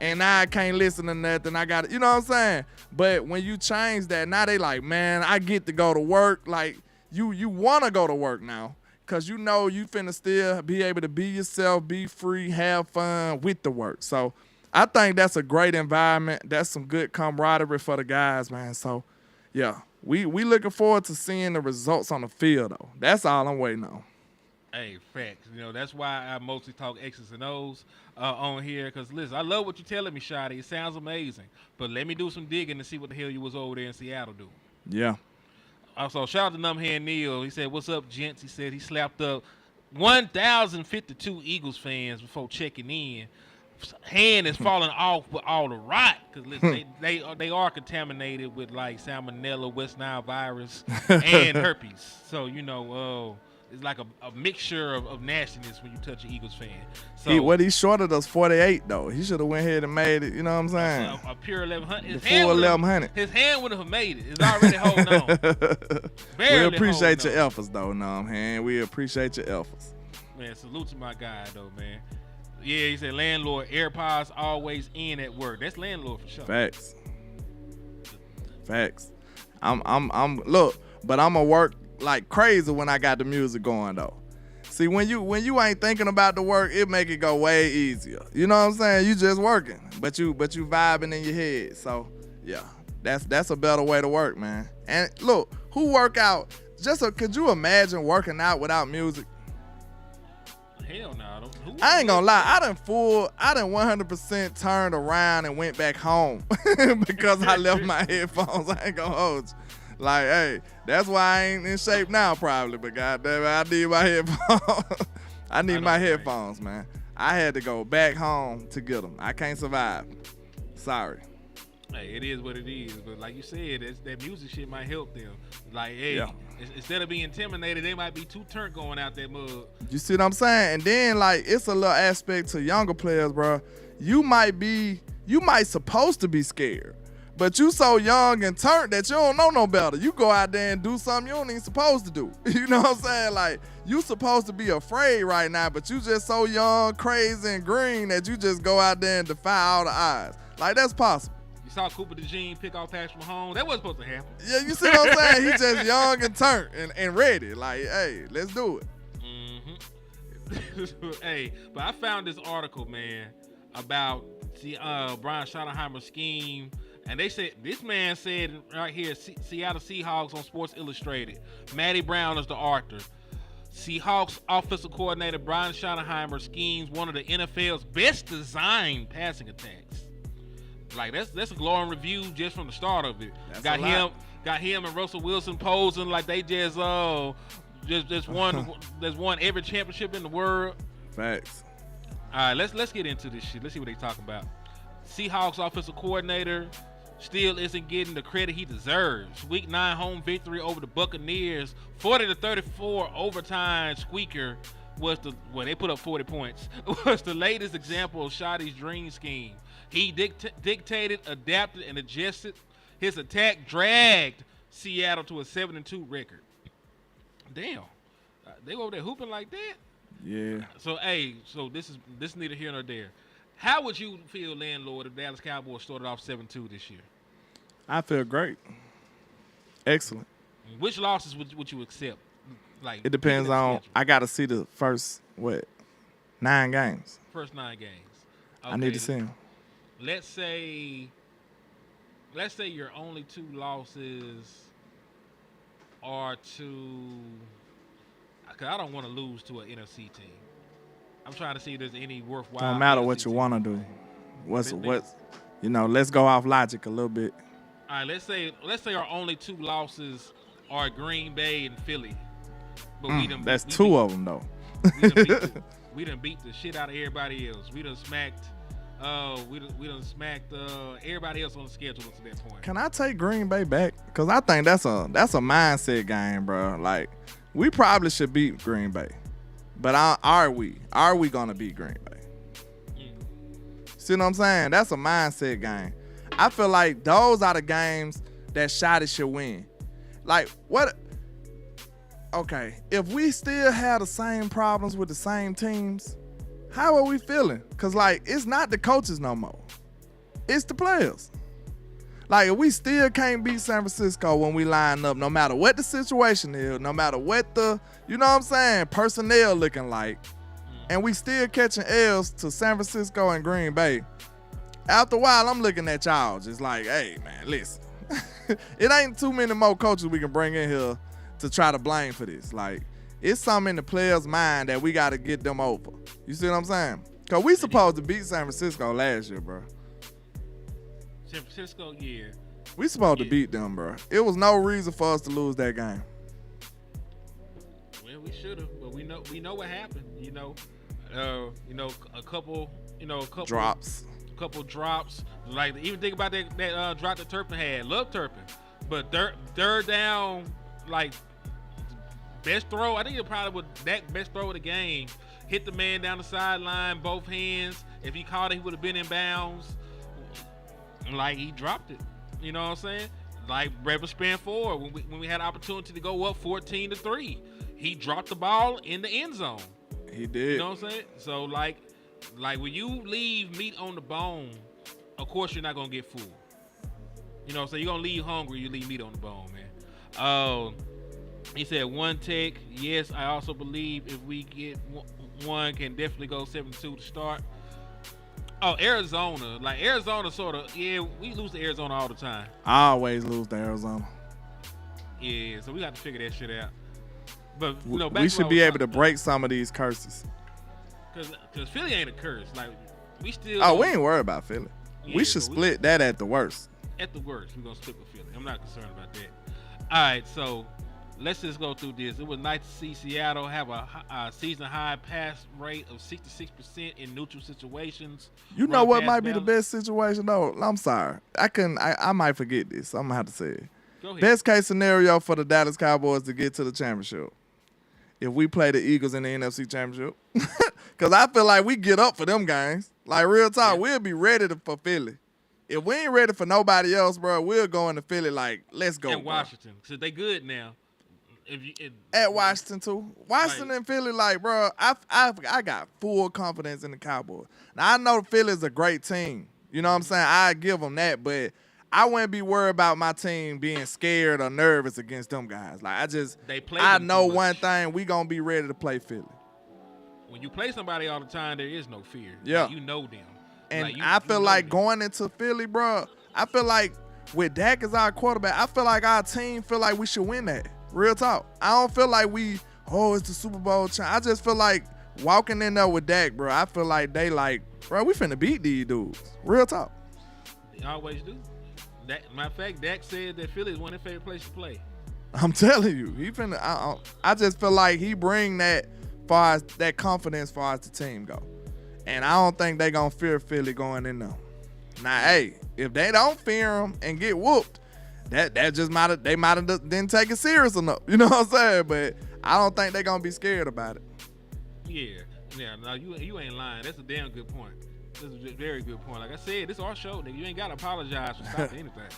And now I can't listen to nothing. You know what I'm saying? But when you change that, now they like, man, I get to go to work. Like, you want to go to work now, because you know you finna still be able to be yourself, be free, have fun with the work. So I think that's a great environment. That's some good camaraderie for the guys, man. So, yeah, we looking forward to seeing the results on the field, though. That's all I'm waiting on. Hey, facts. That's why I mostly talk X's and O's on here. Because, listen, I love what you're telling me, Shotty. It sounds amazing. But let me do some digging to see what the hell you was over there in Seattle doing. Yeah. Also, shout out to Numbhead Neil. He said, what's up, gents? He said he slapped up 1,052 Eagles fans before checking in. Hand is falling off with all the rot. Because, listen, they are contaminated with, like, salmonella, West Nile virus, and herpes. So, it's like a mixture of nastiness when you touch an Eagles fan. So he shorted us 48 though. He should have went ahead and made it. You know what I'm saying? A pure 1100. The full 1100. His hand would have made it. It's already holding on. We appreciate your efforts though, man. We appreciate your efforts. Man, salute to my guy though, man. Yeah, he said LandLord, AirPods always in at work. That's LandLord for sure. Facts. I'm look, but I'm gonna work like crazy when I got the music going though. See, when you ain't thinking about the work, it make it go way easier. You know what I'm saying? You just working, but you vibing in your head. So yeah, that's a better way to work, man. And look, who work out? Could you imagine working out without music? Hell no. I ain't gonna lie. I done 100% turned around and went back home because I left my headphones. I ain't gonna hold you. Like, hey, that's why I ain't in shape now, probably. But goddamn it, I need my headphones. I need my headphones, man. I had to go back home to get them. I can't survive. Sorry. Hey, it is what it is. But like you said, that music shit might help them. Like, hey, instead of being intimidated, they might be too turned going out that mud. You see what I'm saying? And then, like, it's a little aspect to younger players, bro. You might supposed to be scared. But you so young and turned that you don't know no better. You go out there and do something you don't even supposed to do. You know what I'm saying? Like, you supposed to be afraid right now, but you just so young, crazy, and green that you just go out there and defy all the odds. Like, that's possible. You saw Cooper DeJean pick off Patrick Mahomes. That wasn't supposed to happen. Yeah, you see what I'm saying? He just young and turned and ready. Like, hey, let's do it. Hey, but I found this article, man, about the Brian Schottenheimer scheme. And they said, this man said right here, Seattle Seahawks on Sports Illustrated. Matty Brown is the author. Seahawks offensive coordinator Brian Schottenheimer schemes one of the NFL's best designed passing attacks. Like, that's a glowing review just from the start of it. Got him and Russell Wilson posing like they just won every championship in the world. Facts. All right, let's get into this shit. Let's see what they talking about. Seahawks offensive coordinator still isn't getting the credit he deserves. Week 9 home victory over the Buccaneers, 40-34 overtime squeaker they put up 40 points. Was the latest example of Shotty's dream scheme. He dictated, adapted, and adjusted. His attack dragged Seattle to a 7-2 record. Damn, they over there hooping like that. Yeah. So this is neither here nor there. How would you feel, LandLord, if Dallas Cowboys started off 7-2 this year? I feel great. Excellent. Which losses would you accept? Like, it depends on. I got to see the first 9 games. First 9 games. Okay. I need to see them. Let's say your only 2 losses are to. Because I don't want to lose to an NFC team. I'm trying to see if there's any worthwhile. Don't matter what you want to do. Let's go off logic a little bit. All right, let's say our only 2 losses are Green Bay and Philly. But that's 2 of them though. we done beat the shit out of everybody else. We done smacked everybody else on the schedule to that point. Can I take Green Bay back? Because I think that's a mindset game, bro. Like, we probably should beat Green Bay. But are we? Are we going to beat Green Bay? See what I'm saying? That's a mindset game. I feel like those are the games that Shotty should win. Like, what? Okay, if we still have the same problems with the same teams, how are we feeling? Because, like, it's not the coaches no more. It's the players. Like, if we still can't beat San Francisco when we line up, no matter what the situation is, no matter what the, you know what I'm saying, personnel looking like, and we still catching L's to San Francisco and Green Bay, after a while, I'm looking at y'all just like, hey, man, listen. It ain't too many more coaches we can bring in here to try to blame for this. Like, it's something in the players' mind that we got to get them over. You see what I'm saying? Because we supposed to beat San Francisco last year, bro. San Francisco, yeah. We supposed to beat them, bro. It was no reason for us to lose that game. Well, we should have, but we know what happened. A couple drops. A couple drops. Like, even think about that drop that Turpin had. Love Turpin, but third down, like, best throw. I think it probably was that best throw of the game. Hit the man down the sideline, both hands. If he caught it, he would have been in bounds. Like, he dropped it. You know what I'm saying? Like, Rebel span forward when we had opportunity to go up 14-3. He dropped the ball in the end zone. He did. You know what I'm saying? So, like when you leave meat on the bone, of course you're not going to get full. You know what I'm saying? You're going to leave hungry, you leave meat on the bone, man. He said, one take. Yes, I also believe if we get one, can definitely go 7-2 to start. Oh, Arizona. Like, Arizona sort of, yeah, we lose to Arizona all the time. I always lose to Arizona. Yeah, so we got to figure that shit out. But, we should be able to break some of these curses. Because Philly ain't a curse. Like, we still. Oh, we ain't worried about Philly. Yeah, we should split that at the worst. At the worst, we're going to split with Philly. I'm not concerned about that. All right, so let's just go through this. It was nice to see Seattle have a season-high pass rate of 66% in neutral situations. You know what might be the best situation, though? I'm sorry. I might forget this. I'm going to have to say it. Go ahead. Best case scenario for the Dallas Cowboys to get to the championship. If we play the Eagles in the NFC Championship. Because I feel like we get up for them games. Like, real talk, we'll be ready for Philly. if we ain't ready for nobody else, bro, we'll go into Philly like, let's go. And Washington, so they good now. At Washington too. Washington and Philly, like, bro, I got full confidence in the Cowboys. Now I know Philly's a great team. You know what I'm saying? I give them that, but I wouldn't be worried about my team being scared or nervous against them guys. Like I know one thing, we gonna be ready to play Philly. When you play somebody all the time, there is no fear. Yeah, like, you know them. And like, I feel like going into Philly, bro. I feel like with Dak as our quarterback, I feel like our team feel like we should win that. Real talk. I don't feel like it's the Super Bowl time. I just feel like walking in there with Dak, bro. I feel like they like, bro, we finna beat these dudes. Real talk. They always do. Matter of fact, Dak said that Philly is one of his favorite places to play. I'm telling you, he finna. I just feel like he bring that far as that confidence far as the team go, and I don't think they gonna fear Philly going in there. Now, hey, if they don't fear him and get whooped, that just might have didn't take it serious enough. You know what I'm saying? But I don't think they gonna be scared about it. Yeah. No, you ain't lying. That's a damn good point. This is a very good point. Like I said, this is our show, nigga. You ain't gotta apologize for stopping anything.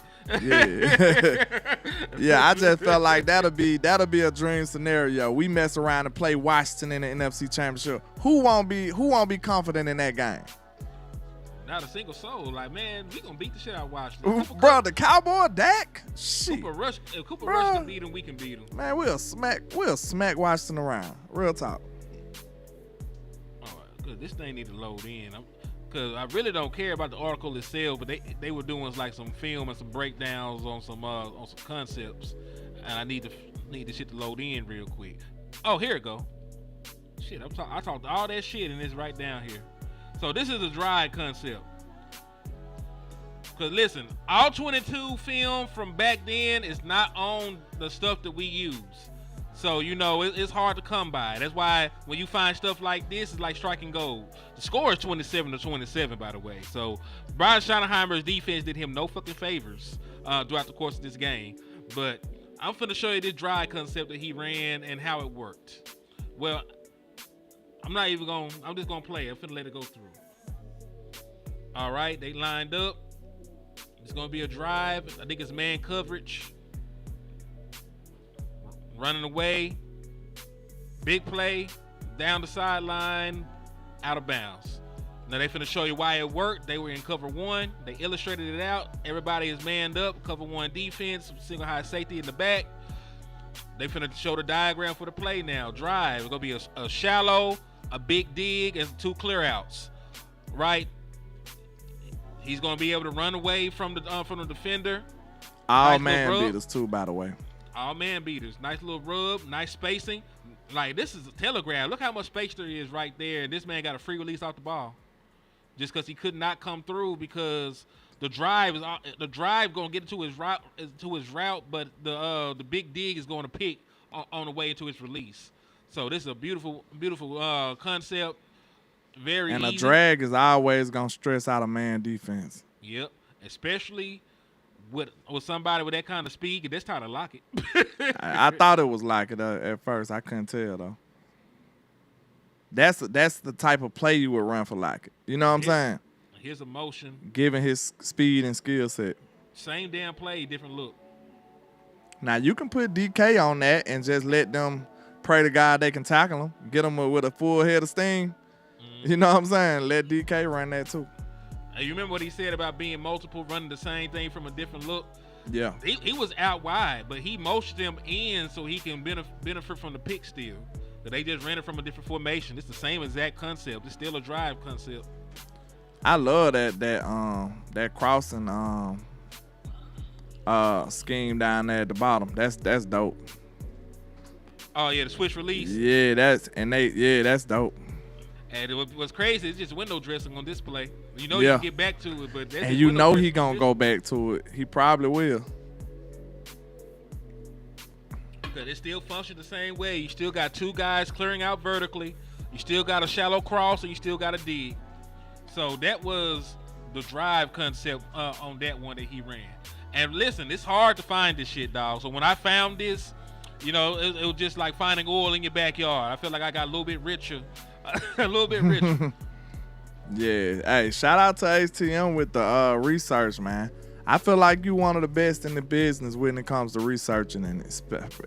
Yeah. I just felt like that'll be a dream scenario. We mess around and play Washington in the NFC Championship. Who won't be confident in that game? Not a single soul. Like, man, we gonna beat the shit out of Washington. Bro, the Cowboy Dak? Shit. If Cooper Rush can beat him, we can beat him. Man, we'll smack Washington around. Real talk. All right, good. This thing need to load in. Because I really don't care about the article itself, but they were doing like some film and some breakdowns on some concepts, and I need the shit to load in real quick. Oh, here it go. Shit, I talked all that shit and it's right down here. So this is a drive concept. Because listen, all 22 film from back then is not on the stuff that we use. So, you know, it's hard to come by. That's why when you find stuff like this, it's like striking gold. The score is 27-27, by the way. So Brian Schottenheimer's defense did him no fucking favors throughout the course of this game. But I'm finna show you this drive concept that he ran and how it worked. Well, I'm just gonna play it. I'm finna let it go through. All right, they lined up. It's gonna be a drive. I think it's man coverage. Running away. Big play. Down the sideline. Out of bounds. Now they finna show you why it worked. They were in cover one. They illustrated it out. Everybody is manned up. Cover one defense. Single high safety in the back. They finna show the diagram for the play now. Drive. It's gonna be a shallow, a big dig, and 2 clear outs. Right? He's gonna be able to run away from the defender. All man beaters too, by the way. All man beaters. Nice little rub, nice spacing. Like, this is a telegraph. Look how much space there is right there. This man got a free release off the ball. Just because he could not come through because the drive gonna get into his route, but the big dig is going to pick on the way into his release. So this is a beautiful concept. Very and easy. A drag is always gonna stress out a man defense. Yep, especially with somebody with that kind of speed. That's time to lock it. I thought it was like it at first. I couldn't tell though. That's the type of play you would run for Lockett. You know what I'm saying? Here's a motion. Given his speed and skill set. Same damn play, different look. Now you can put DK on that and just let them pray to God they can tackle him. Get him with a full head of steam. You know what I'm saying? Let DK run that too. Hey, you remember what he said about being multiple, running the same thing from a different look? Yeah. He was out wide, but he motioned him in so he can benefit from the pick still. But they just ran it from a different formation. It's the same exact concept. It's still a drive concept. I love that crossing scheme down there at the bottom. That's dope. Oh yeah, the switch release. Yeah, that's dope. And what's crazy is just window dressing on display. You know you can get back to it, but that's and you know he gonna go back to it. He probably will. Because it still functions the same way. You still got 2 guys clearing out vertically. You still got a shallow cross, and you still got a dig. So that was the drive concept on that one that he ran. And listen, it's hard to find this shit, dog. So when I found this, you know, it was just like finding oil in your backyard. I feel like I got a little bit richer. Yeah. Hey, shout out to HTM with the research, man. I feel like you one of the best in the business when it comes to researching and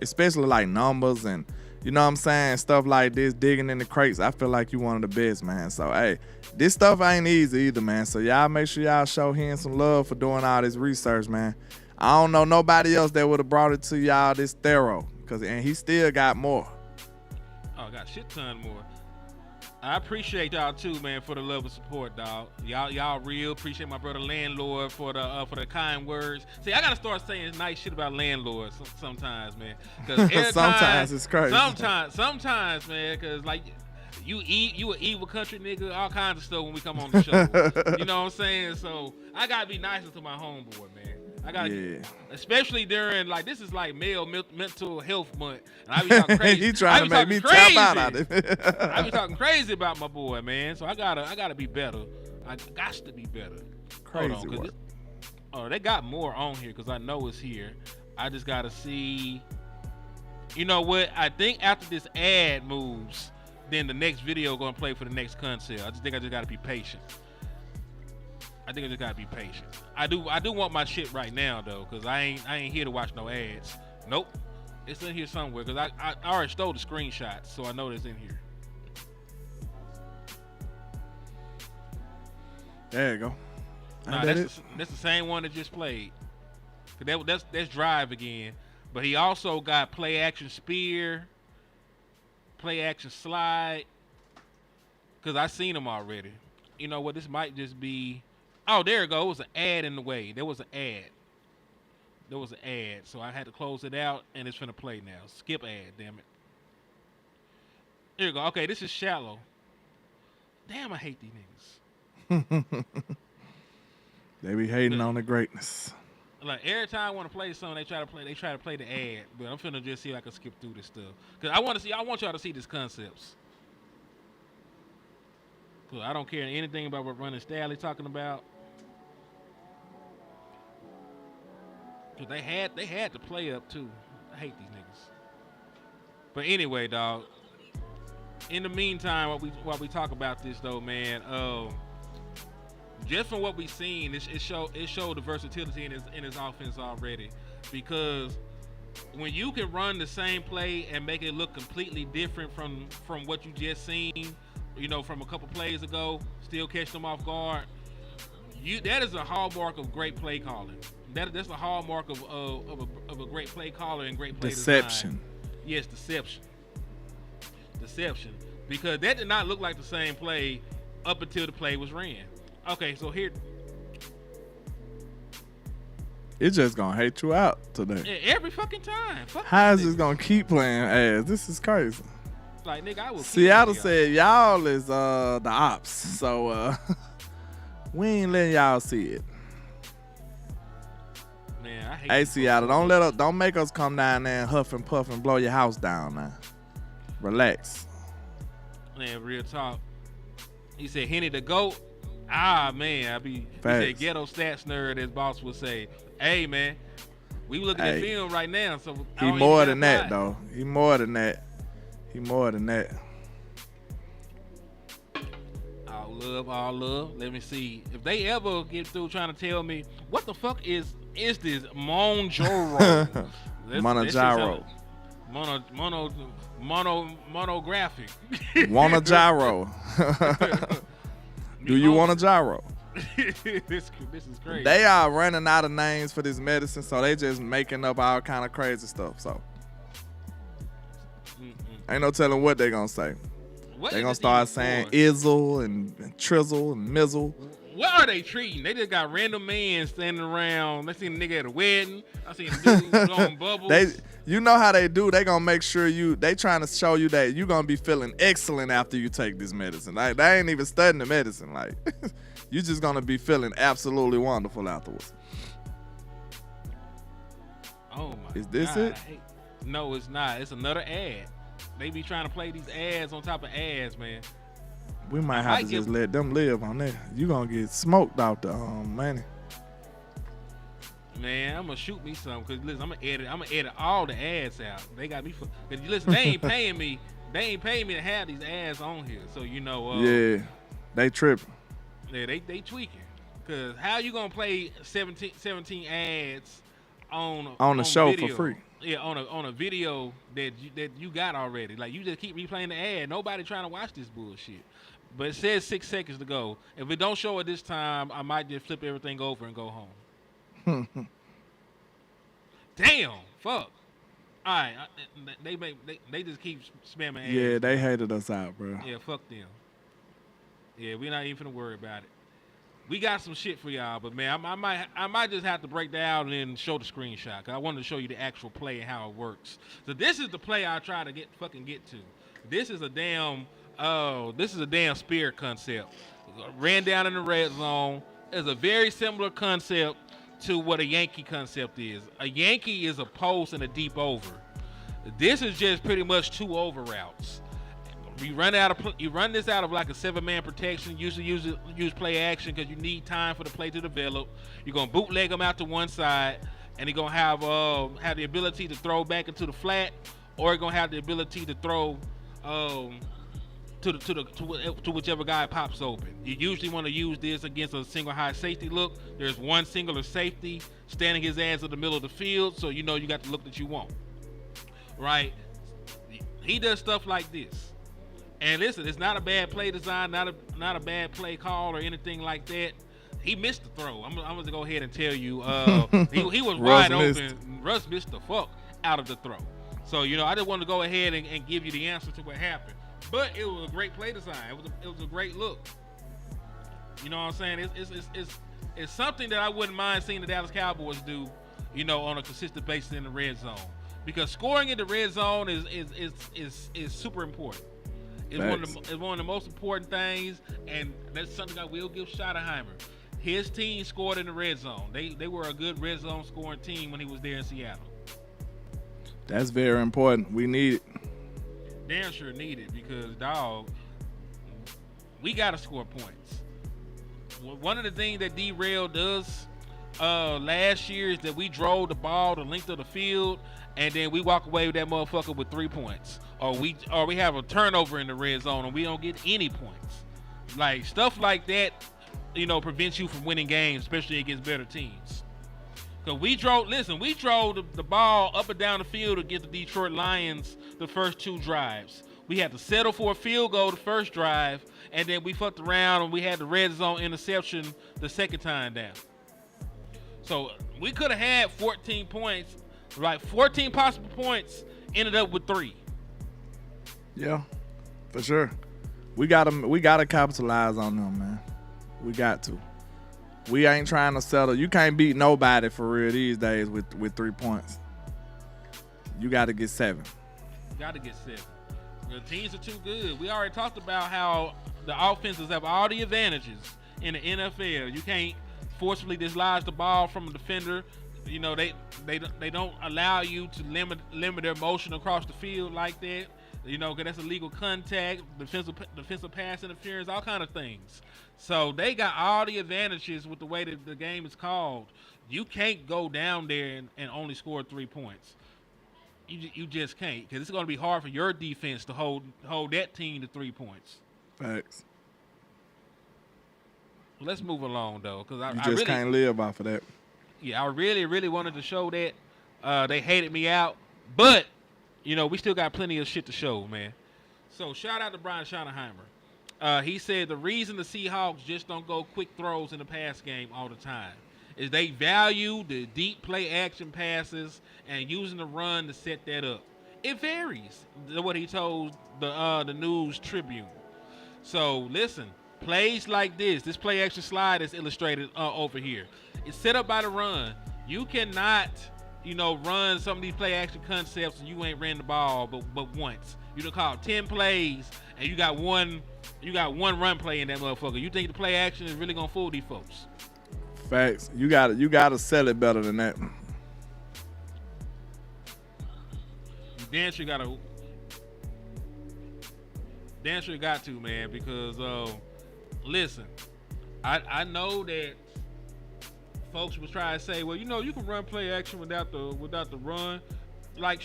especially like numbers and you know what I'm saying, stuff like this, digging in the crates. I feel like you one of the best, man. So hey, this stuff ain't easy either, man. So y'all make sure y'all show him some love for doing all this research, man. I don't know nobody else that would have brought it to y'all this thorough, and he still got more. Oh, I got a shit ton more. I appreciate y'all too, man, for the love and support, dog. Y'all real. Appreciate my brother LandLord for the kind words. See, I gotta start saying nice shit about LandLord sometimes, man. Cause sometimes it's crazy. Sometimes, man, cause like you an evil country nigga, all kinds of stuff when we come on the show. You know what I'm saying? So I gotta be nicer to my homeboy, man. I gotta, especially during like this is like male mental health month, and I be talking crazy. He trying to make me tap out of it. I be talking crazy about my boy, man. So I gotta be better. I got to be better. Crazy work. They got more on here because I know it's here. I just gotta see. You know what? I think after this ad moves, then the next video gonna play for the next concept. I just gotta be patient. I just gotta be patient. I do want my shit right now though, cause I ain't here to watch no ads. Nope, it's in here somewhere. Cause I already stole the screenshots, so I know it's in here. There you go. Nah, that's the same one that just played. Cause that's Drive again, but he also got play action spear, play action slide. Cause I seen them already. You know what? This might just be. Oh, there it goes. It was an ad in the way. There was an ad. So I had to close it out, and it's finna play now. Skip ad, damn it. There you go. Okay, this is Shallow. Damn, I hate these niggas. They be hating on the greatness. Like every time I want to play something, they try to play the ad. But I'm finna just see if I can skip through this stuff. Cause I want y'all to see these concepts. Cause I don't care anything about what Running Staley talking about. Cause they had to play up too. I hate these niggas. But anyway, dog. In the meantime, while we talk about this though, man, just from what we seen, it showed the versatility in his offense already. Because when you can run the same play and make it look completely different from what you just seen, you know, from a couple plays ago, still catch them off guard. That is a hallmark of great play calling. That's the hallmark of a great play caller and great play deception. Yes, deception. Because that did not look like the same play up until the play was ran. Okay, so here. It's just gonna hate you out today. Every fucking time. How is this gonna keep playing ass? This is crazy. Like, nigga, I will. Seattle said y'all is the ops, so we ain't letting y'all see it. Man, I hate. Hey, Seattle, don't make us come down there and huff and puff and blow your house down now. Relax. Man, real talk. He said Henny the GOAT. Ah, man, he said ghetto stats nerd, as boss would say. Hey, man, we looking at film right now, so he more than that, though. He more than that. All love. Let me see. If they ever get through trying to tell me what the fuck is this Monjaro? Monojaro. Monographic. Want a gyro? Do you want a gyro? This is crazy. They are running out of names for this medicine, so they just making up all kind of crazy stuff. So ain't no telling what they gonna say. They gonna start saying izzle and trizzle and mizzle. What are they treating? They just got random men standing around. I seen a nigga at a wedding. I seen a dude blowing bubbles. You know how they do. They gonna make sure they trying to show you that you gonna be feeling excellent after you take this medicine. Like, they ain't even studying the medicine. Like, you just gonna be feeling absolutely wonderful afterwards. Oh my God. Is this it? No, it's not. It's another ad. They be trying to play these ads on top of ads, man. We might have to just let them live on that. You gonna get smoked out the money. Man, I'm gonna shoot me some, cause listen, I'm gonna edit all the ads out. They got me cause listen, they ain't paying me. They ain't paying me to have these ads on here. So you know. Yeah, they tripping. Yeah, they tweaking. Cause how you gonna play 17 ads on the show video? for free? Yeah, on a video that you got already. Like you just keep replaying the ad. Nobody trying to watch this bullshit. But it says 6 seconds to go. If it don't show it this time, I might just flip everything over and go home. Damn, fuck. All right, they just keep spamming ads. Yeah, they hated us out, bro. Yeah, fuck them. Yeah, we're not even finna worry about it. We got some shit for y'all, but man, I might just have to break down and then show the screenshot. Cause I wanted to show you the actual play and how it works. So this is the play I try to get to. This is a damn spear concept. Ran down in the red zone. It's a very similar concept to what a Yankee concept is. A Yankee is a post and a deep over. This is just pretty much 2 over routes. You run this out of like a 7-man protection. Usually use play action because you need time for the play to develop. You're gonna bootleg them out to one side, and you're gonna have the ability to throw back into the flat, or you're gonna have the ability to throw to whichever guy pops open. You usually want to use this against a single high safety look. There's one singular safety standing his ass in the middle of the field, so you know you got the look that you want. Right? He does stuff like this. And listen, it's not a bad play design, not a bad play call or anything like that. He missed the throw. I'm gonna go ahead and tell you, he was wide open. Russ missed the fuck out of the throw. So I just wanted to go ahead and give you the answer to what happened. But it was a great play design. It was a great look. You know what I'm saying? It's something that I wouldn't mind seeing the Dallas Cowboys do, on a consistent basis in the red zone, because scoring in the red zone is super important. It's one of the most important things, and that's something I will give Schottenheimer. His team scored in the red zone. They were a good red zone scoring team when he was there in Seattle. That's very important. We need it. Damn sure need it, because, dog, we got to score points. One of the things that derailed us last year is that we drove the ball the length of the field, and then we walk away with that motherfucker with 3 points. Or we have a turnover in the red zone and we don't get any points. Like, stuff like that, prevents you from winning games, especially against better teams. Because we drove the ball up and down the field against the Detroit Lions the first 2 drives. We had to settle for a field goal the first drive, and then we fucked around and we had the red zone interception the second time down. So we could have had 14 points, right? 14 possible points, ended up with 3. Yeah, for sure. We gotta capitalize on them, man. We got to. We ain't trying to settle. You can't beat nobody for real these days with 3 points. You got to get 7. Got to get 7. The teams are too good. We already talked about how the offenses have all the advantages in the NFL. You can't forcefully dislodge the ball from a defender. They don't allow you to limit their motion across the field like that. Because that's illegal contact, defensive pass interference, all kind of things. So they got all the advantages with the way that the game is called. You can't go down there and only score 3 points. You just can't, because it's going to be hard for your defense to hold that team to 3 points. Facts. Let's move along, though, because I really can't live off of that. Yeah, I really, really wanted to show that. They hated me out, but we still got plenty of shit to show, man. So shout out to Brian Schottenheimer. He said the reason the Seahawks just don't go quick throws in the pass game all the time is they value the deep play action passes and using the run to set that up. It varies, what he told the News Tribune. So listen, plays like this play action slide is illustrated over here. It's set up by the run. You cannot run some of these play action concepts and you ain't ran the ball but once. You done call 10 plays and you got one run play in that motherfucker. You think the play action is really gonna fool these folks? Facts. You gotta sell it better than that. You damn sure got to, man, because listen, I know that folks was trying to say, well, you can run play action without the run, like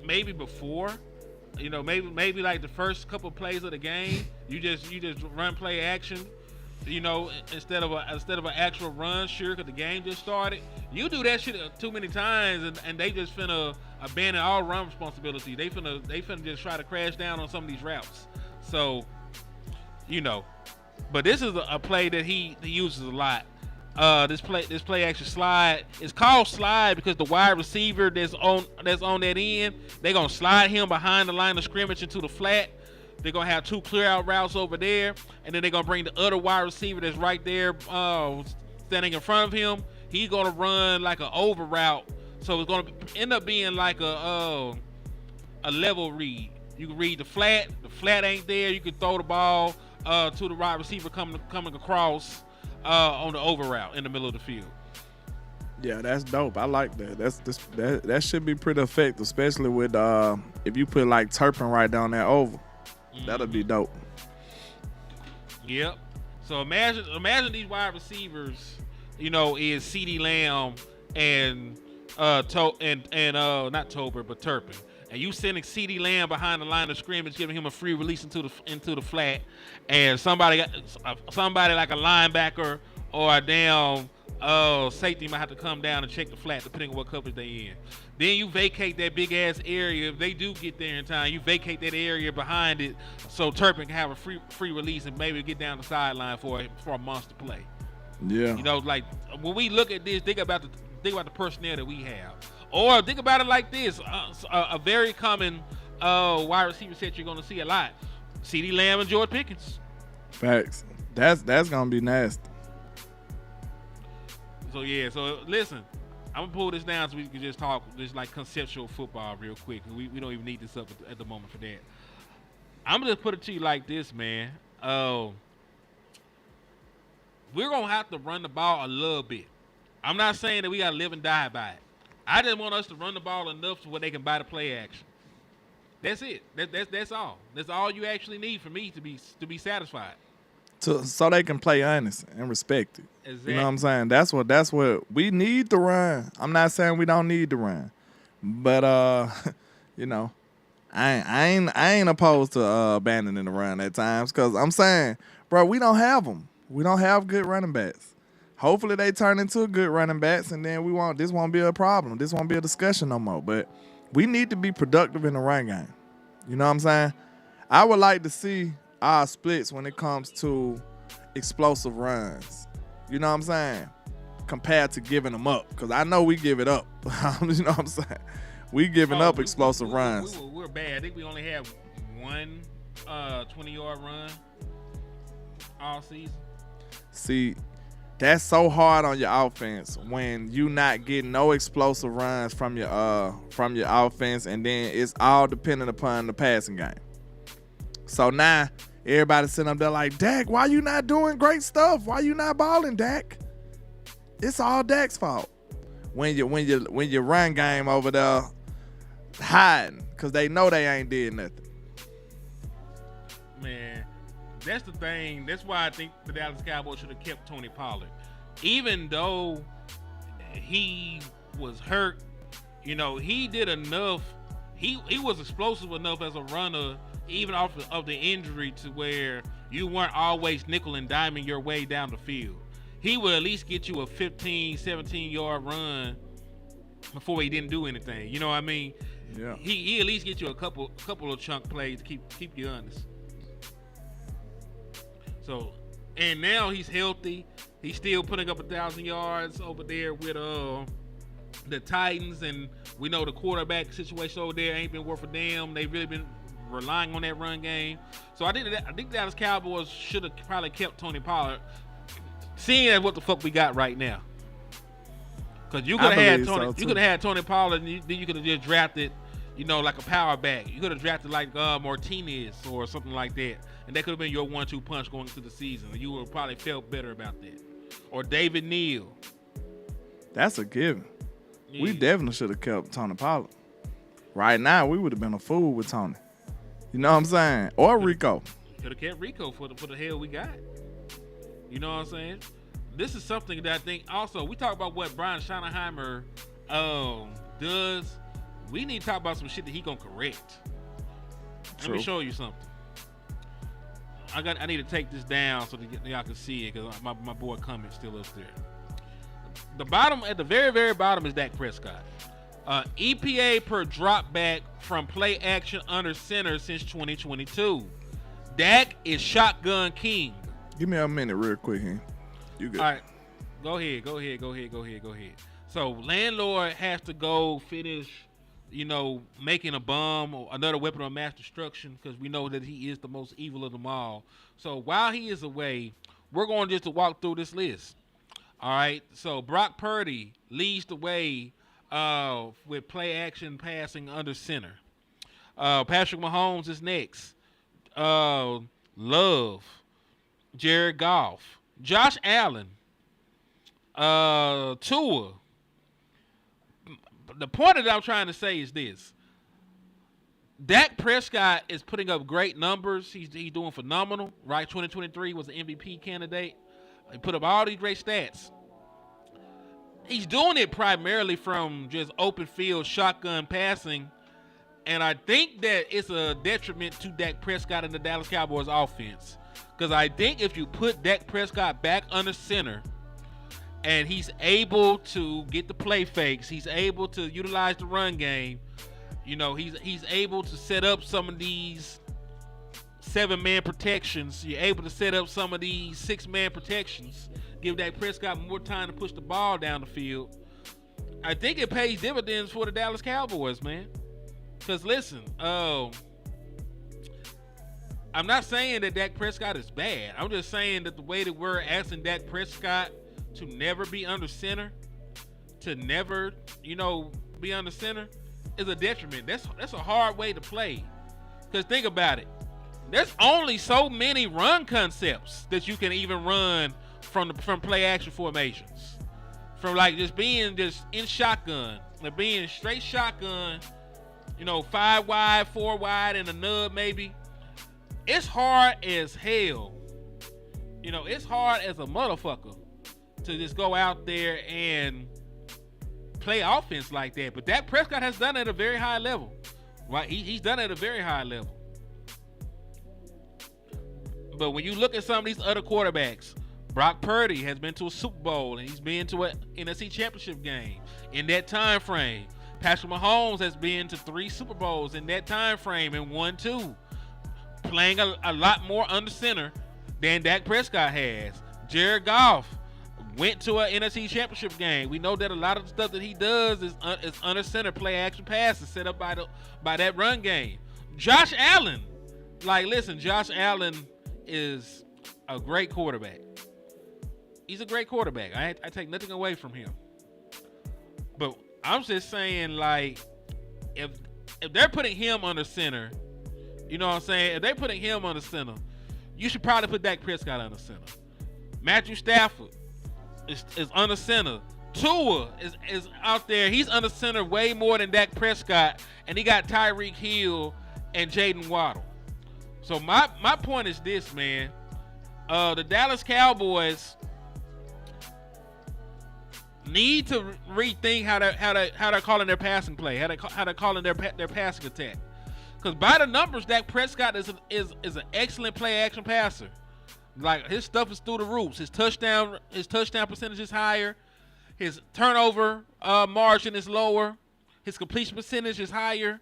maybe before, maybe like the first couple plays of the game, you just run play action You know, instead of an actual run, sure, because the game just started. You do that shit too many times, and they just finna abandon all run responsibility. They finna just try to crash down on some of these routes. So, you know, but this is a play that he uses a lot. This play actually slide. It's called slide because the wide receiver that's on that end, they're gonna slide him behind the line of scrimmage into the flat. They're gonna have two clear out routes over there, and then they're gonna bring the other wide receiver that's right there, standing in front of him. He's gonna run like an over route, so it's gonna end up being like a level read. You can read the flat ain't there. You can throw the ball to the wide receiver coming across on the over route in the middle of the field. Yeah, that's dope. I like that. That should be pretty effective, especially with if you put like Turpin right down there over. That'll be dope. Yep. So imagine these wide receivers, you know, is CeeDee Lamb and not Tober, but Turpin. And you sending CeeDee Lamb behind the line of scrimmage, giving him a free release into the flat, and somebody like a linebacker or a damn safety might have to come down and check the flat depending on what coverage they in. Then you vacate that big ass area. If they do get there in time, you vacate that area behind it so Turpin can have a free release and maybe get down the sideline for a monster play. Yeah. You know, like when we look at this, think about the personnel that we have. Or think about it like this: a very common wide receiver set you're going to see a lot: CeeDee Lamb and George Pickens. Facts. That's gonna be nasty. So yeah. So listen, I'm gonna pull this down so we can just talk just like conceptual football real quick. We don't even need this up at the moment for that. I'm gonna put it to you like this, man. We're gonna have to run the ball a little bit. I'm not saying that we gotta live and die by it. I just want us to run the ball enough so where they can buy the play action. That's it. That's all. That's all you actually need for me to be satisfied. So they can play honest and respect it. Exactly. You know what I'm saying? That's what we need to run. I'm not saying we don't need to run, but you know, I ain't opposed to abandoning the run at times because I'm saying, bro, we don't have them. We don't have good running backs. Hopefully they turn into good running backs, and then this won't be a problem. This won't be a discussion no more. But we need to be productive in the run game. You know what I'm saying? I would like to see our splits when it comes to explosive runs. You know what I'm saying? Compared to giving them up, because I know we give it up. You know what I'm saying? We giving up explosive runs. We're bad. I think we only have one 20-yard run all season. See, that's so hard on your offense when you not getting no explosive runs from your offense, and then it's all dependent upon the passing game. So now everybody's sitting up there like, Dak, why you not doing great stuff? Why you not balling, Dak? It's all Dak's fault. When your run game over there hiding, because they know they ain't did nothing. Man, that's the thing. That's why I think the Dallas Cowboys should have kept Tony Pollard. Even though he was hurt, you know, he did enough. He was explosive enough as a runner, even off of the injury, to where you weren't always nickel and diming your way down the field. He would at least get you a 15, 17-yard run before he didn't do anything. You know what I mean? Yeah. He at least get you a couple of chunk plays to keep you honest. So, and now he's healthy. He's still putting up 1,000 yards over there with the Titans, and we know the quarterback situation over there ain't been worth a damn. They've really been relying on that run game. So I think the Dallas Cowboys should have probably kept Tony Pollard, seeing as what the fuck we got right now. Because you could have had Tony Pollard, and then you could have just drafted, you know, like a power back. You could have drafted like Martinez or something like that, and that could have been your 1-2 punch going into the season. You would have probably felt better about that. Or David Neal. That's a given. Yeah. We definitely should have kept Tony Pollard. Right now, we would have been a fool with Tony. You know what I'm saying? Or Rico. Could have kept Rico for the hell we got. You know what I'm saying? This is something that I think also, we talk about what Brian Schottenheimer does. We need to talk about some shit that he gonna correct. True. Let me show you something. I need to take this down so that y'all can see it because my boy comment still up there. The bottom, at the very, very bottom, is Dak Prescott. EPA per drop back from play action under center since 2022. Dak is shotgun king. Give me a minute real quick here. You good. All right. Go ahead. So LandLord has to go finish, making a bomb or another weapon of mass destruction because we know that he is the most evil of them all. So while he is away, we're going just to walk through this list. All right. So Brock Purdy leads the way with play action passing under center. Patrick Mahomes is next. Love, Jared Goff, Josh Allen, Tua. The point that I'm trying to say is this. Dak Prescott is putting up great numbers. He's doing phenomenal, right? 2023 was an MVP candidate. He put up all these great stats. He's doing it primarily from just open field shotgun passing. And I think that it's a detriment to Dak Prescott and the Dallas Cowboys offense. Because I think if you put Dak Prescott back under center and he's able to get the play fakes, he's able to utilize the run game, he's able to set up some of these 7-man protections. You're able to set up some of these 6-man protections. Give Dak Prescott more time to push the ball down the field. I think it pays dividends for the Dallas Cowboys, man. Because listen, I'm not saying that Dak Prescott is bad. I'm just saying that the way that we're asking Dak Prescott to never be under center, to never, be under center, is a detriment. That's a hard way to play. Because think about it. There's only so many run concepts that you can even run from play action formations. From like just being just in shotgun, like being straight shotgun, 5 wide, 4 wide, and a nub maybe. It's hard as hell. It's hard as a motherfucker to just go out there and play offense like that. But Dak Prescott has done it at a very high level. Right? He's done it at a very high level. But when you look at some of these other quarterbacks, Brock Purdy has been to a Super Bowl and he's been to an NFC Championship game in that time frame. Patrick Mahomes has been to 3 Super Bowls in that time frame and won 2, playing a lot more under center than Dak Prescott has. Jared Goff went to an NFC Championship game. We know that a lot of the stuff that he does is under center play action passes set up by that run game. Josh Allen, Josh Allen is a great quarterback. He's a great quarterback. I take nothing away from him. But I'm just saying, if they're putting him under center, you know what I'm saying? If they're putting him under center, you should probably put Dak Prescott under center. Matthew Stafford is under center. Tua is out there. He's under center way more than Dak Prescott, and he got Tyreek Hill and Jaden Waddle. So my point is this, man. The Dallas Cowboys need to rethink how they're calling their passing play, how they're calling their passing attack. Because by the numbers, Dak Prescott is an excellent play action passer. Like, his stuff is through the roofs. His touchdown percentage is higher. His turnover margin is lower. His completion percentage is higher.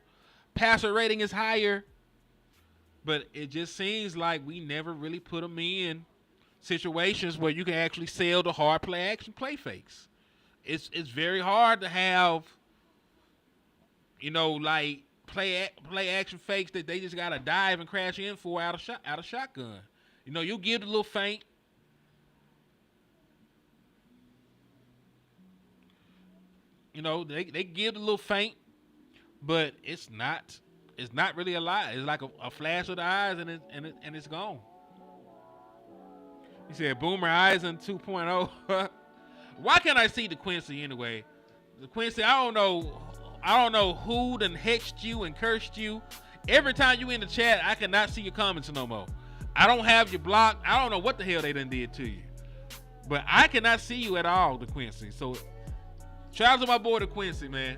Passer rating is higher. But it just seems like we never really put him in situations where you can actually sell the hard play action play fakes. It's very hard to have, play action fakes that they just gotta dive and crash in for out of shotgun. You give the little feint. They give the little feint, but it's not really a lie. It's like a flash of the eyes and it's gone. He said Boomer Eisen 2.0. Why can't I see DeQuincy anyway? DeQuincy, I don't know who done hexed you and cursed you. Every time you in the chat, I cannot see your comments no more. I don't have you blocked. I don't know what the hell they done did to you. But I cannot see you at all, DeQuincy. So shout out to my boy DeQuincy, man.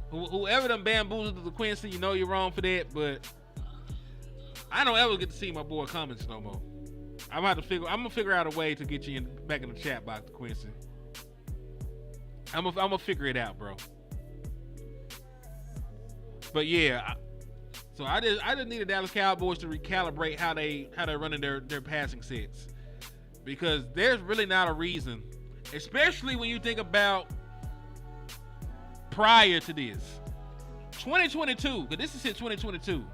Whoever done bamboozled DeQuincy, you're wrong for that, but I don't ever get to see my boy comments no more. I'm gonna figure out a way to get you back in the chat box, Quincy. I'm gonna figure it out, bro. But yeah, so I just need the Dallas Cowboys to recalibrate how they're running their passing sets, because there's really not a reason, especially when you think about prior to this 2022, because this is in 2022.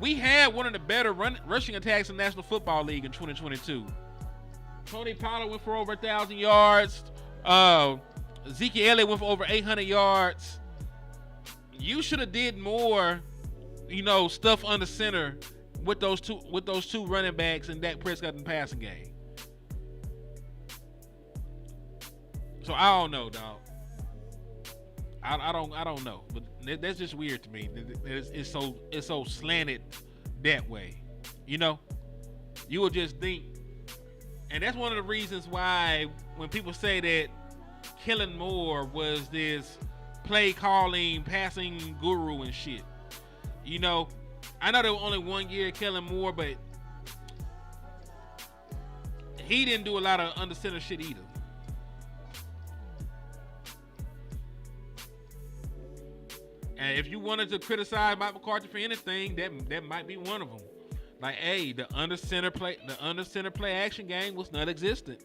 We had one of the better rushing attacks in the National Football League in 2022. Tony Pollard went for over 1,000 yards. Ezekiel Elliott went for over 800 yards. You should have did more, stuff under center with those two running backs and Dak Prescott in the passing game. So I don't know, dog. I don't know, but that's just weird to me. It's so slanted that way, You would just think, and that's one of the reasons why when people say that Kellen Moore was this play calling, passing guru and shit, I know there was only 1 year of Kellen Moore, but he didn't do a lot of under center shit either. And if you wanted to criticize Mike McCarthy for anything, that might be one of them. Like, hey, the under center play action game was non-existent.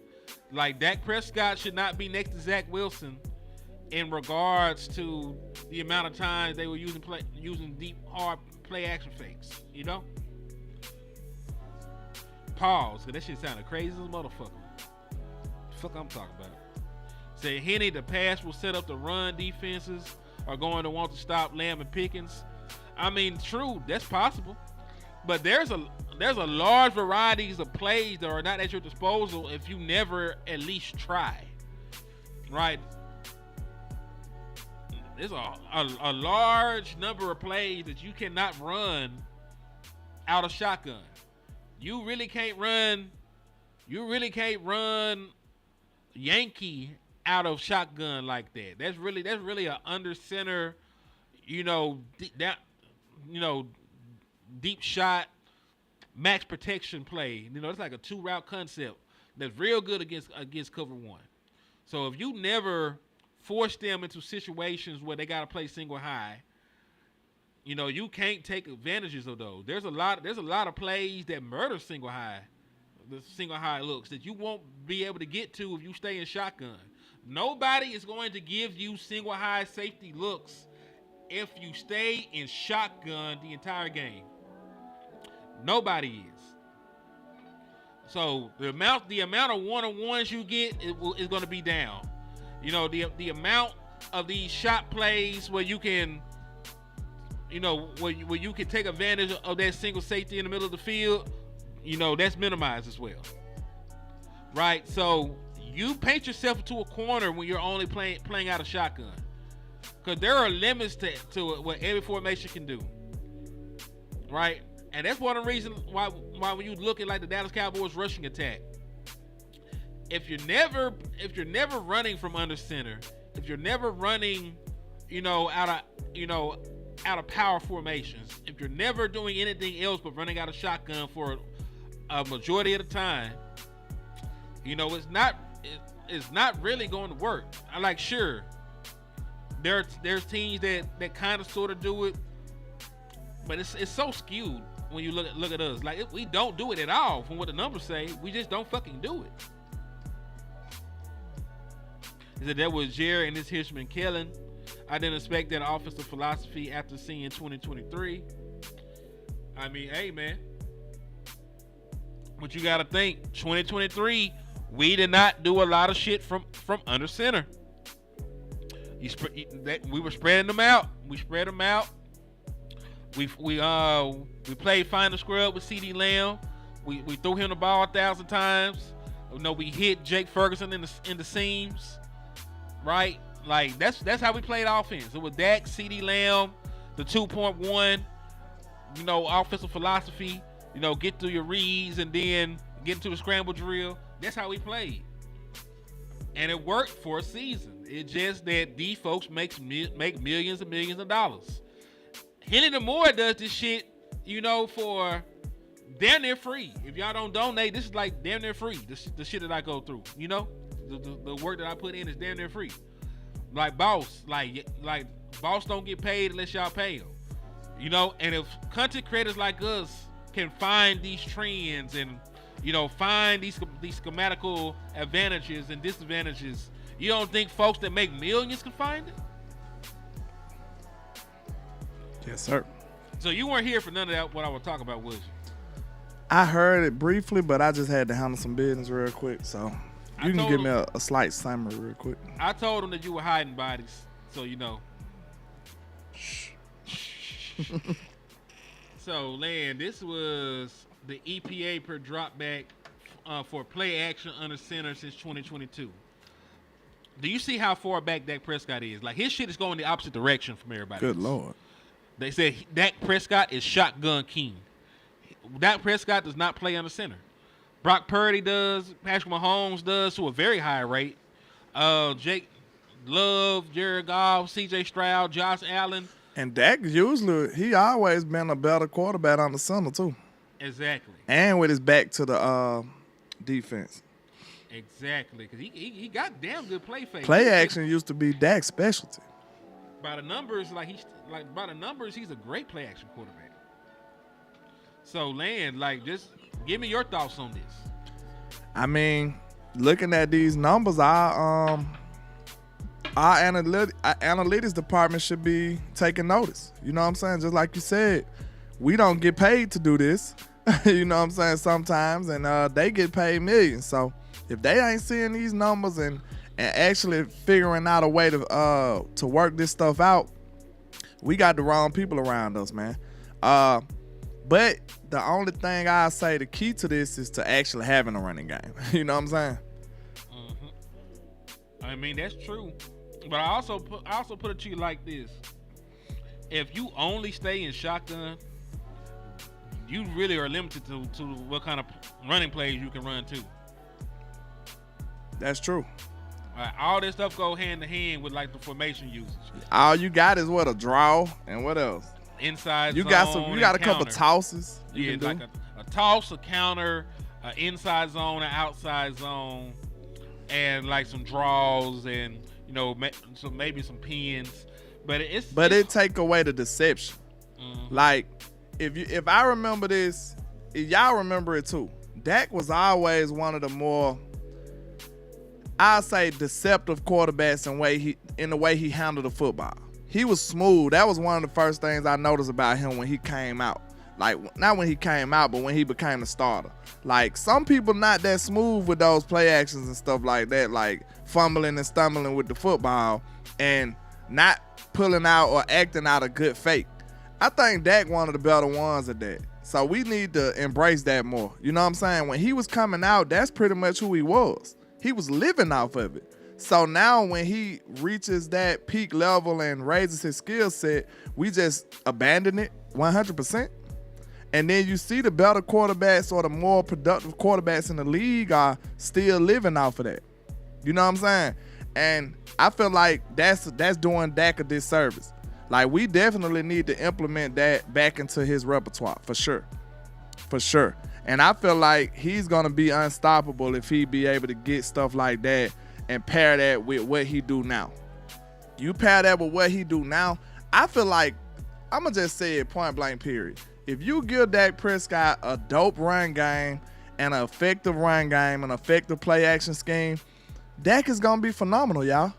Like, Dak Prescott should not be next to Zach Wilson in regards to the amount of times they were using deep, hard play action fakes. Pause, because that shit sounded crazy as a motherfucker. The fuck I'm talking about. Say, Henny, the pass will set up the run defenses are going to want to stop Lamb and Pickens. I mean, true, that's possible. But there's a large varieties of plays that are not at your disposal if you never at least try. Right? There's a large number of plays that you cannot run out of shotgun. You really can't run Yankee out of shotgun like that. That's really a under center, deep shot, max protection play. It's like a 2-route concept that's real good against cover one. So if you never force them into situations where they got to play single high, you can't take advantages of those. There's a lot of plays that murder single high looks that you won't be able to get to if you stay in shotgun. Nobody is going to give you single high safety looks if you stay in shotgun the entire game. Nobody is. So the amount of one-on-ones you get is going to be down. The amount of these shot plays where you can, where you can take advantage of that single safety in the middle of the field, that's minimized as well. Right? So you paint yourself into a corner when you're only playing out of shotgun, because there are limits to what every formation can do. Right? And that's one of the reasons why when you look at like the Dallas Cowboys rushing attack, if you're never running from under center, if you're never running, out of power formations, if you're never doing anything else but running out of shotgun for a majority of the time, it's not really going to work. Sure, there's teams that kind of sort of do it, but it's so skewed when you look at us. Like, we don't do it at all from what the numbers say. We just don't fucking do it. He said that was Jerry and his Hirschman Kellen. I didn't expect that offensive philosophy after seeing 2023. I mean, hey, man. But you got to think, 2023, we did not do a lot of shit from under center. We were spreading them out. We spread them out. We played find the scrub with CD Lamb. We threw him the ball 1,000 times. We hit Jake Ferguson in the seams. Right? Like, that's how we played offense. It was Dak, CD Lamb, the 2.1, offensive philosophy, get through your reads and then get into the scramble drill. That's how we played. And it worked for a season. It's just that these folks make millions and millions of dollars. Henny the Moore does this shit, for damn near free. If y'all don't donate, this is like damn near free. The shit that I go through, you know, the work that I put in is damn near free. Like boss, like boss don't get paid unless y'all pay him, you know. And if content creators like us can find these trends and, you know, find these schematical advantages and disadvantages, you don't think folks that make millions can find it? Yes, sir. So you weren't here for none of that. What I was talking about, was you? I heard it briefly, but I just had to handle some business real quick. So you can give me a slight summary real quick. I told him that you were hiding bodies, so you know. So, Land, this was the EPA per drop back for play action under center since 2022. Do you see how far back Dak Prescott is? Like, his shit is going the opposite direction from everybody Good else. Lord. They said Dak Prescott is shotgun king. Dak Prescott does not play under center. Brock Purdy does. Patrick Mahomes does to a very high rate. Jake Love, Jared Goff, C.J. Stroud, Josh Allen. And Dak he always been a better quarterback on the center too. Exactly. And with his back to the defense. Exactly, because he got damn good play fake. Play action used to be Dak's specialty. By the numbers, he's a great play action quarterback. So, Land, like, just give me your thoughts on this. I mean, looking at these numbers, our analytics department should be taking notice. You know what I'm saying? Just like you said, we don't get paid to do this. You know what I'm saying? Sometimes, and they get paid millions. So if they ain't seeing these numbers and actually figuring out a way to work this stuff out, we got the wrong people around us, man. But the only thing I say the key to this is to actually having a running game. You know what I'm saying? Mm-hmm. I mean, that's true. But I also put it to you like this: if you only stay in shotgun, you really are limited to what kind of running plays you can run too. That's true. All this stuff go hand to hand with like the formation usage. All you got is what, a draw, and what else? Inside you zone. You got a couple tosses. Yeah, like a toss, a counter, an inside zone, an outside zone, and like some draws and, you know, maybe some pins. But it take away the deception. Mm-hmm. Like if I remember this, if y'all remember it too, Dak was always one of the more, I'll say, deceptive quarterbacks in the way he handled the football. He was smooth. That was one of the first things I noticed about him when he came out. Like, not when he came out, but when he became the starter. Like, some people not that smooth with those play actions and stuff like that, like fumbling and stumbling with the football and not pulling out or acting out a good fake. I think Dak one of the better ones at that. So we need to embrace that more. You know what I'm saying? When he was coming out, that's pretty much who he was. He was living off of it. So now when he reaches that peak level and raises his skill set, we just abandon it 100%. And then you see the better quarterbacks or the more productive quarterbacks in the league are still living off of that. You know what I'm saying? And I feel like that's doing Dak a disservice. Like, we definitely need to implement that back into his repertoire, for sure. For sure. And I feel like he's going to be unstoppable if he be able to get stuff like that and pair that with what he do now. You pair that with what he do now, I feel like, I'm going to just say it point blank period. If you give Dak Prescott a dope run game and an effective run game, an effective play action scheme, Dak is going to be phenomenal, y'all.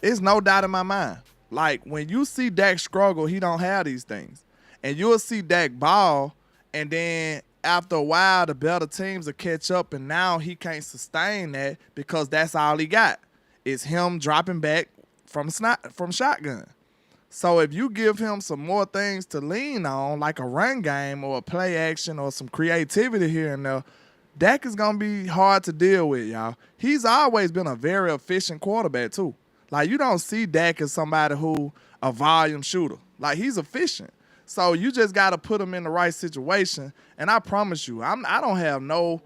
It's no doubt in my mind. Like, when you see Dak struggle, he don't have these things. And you'll see Dak ball, and then after a while, the better teams will catch up, and now he can't sustain that because that's all he got. It's him dropping back from shotgun. So if you give him some more things to lean on, like a run game or a play action or some creativity here and there, Dak is going to be hard to deal with, y'all. He's always been a very efficient quarterback, too. Like, you don't see Dak as somebody who a volume shooter. Like, he's efficient. So you just got to put him in the right situation. And I promise you, I don't have no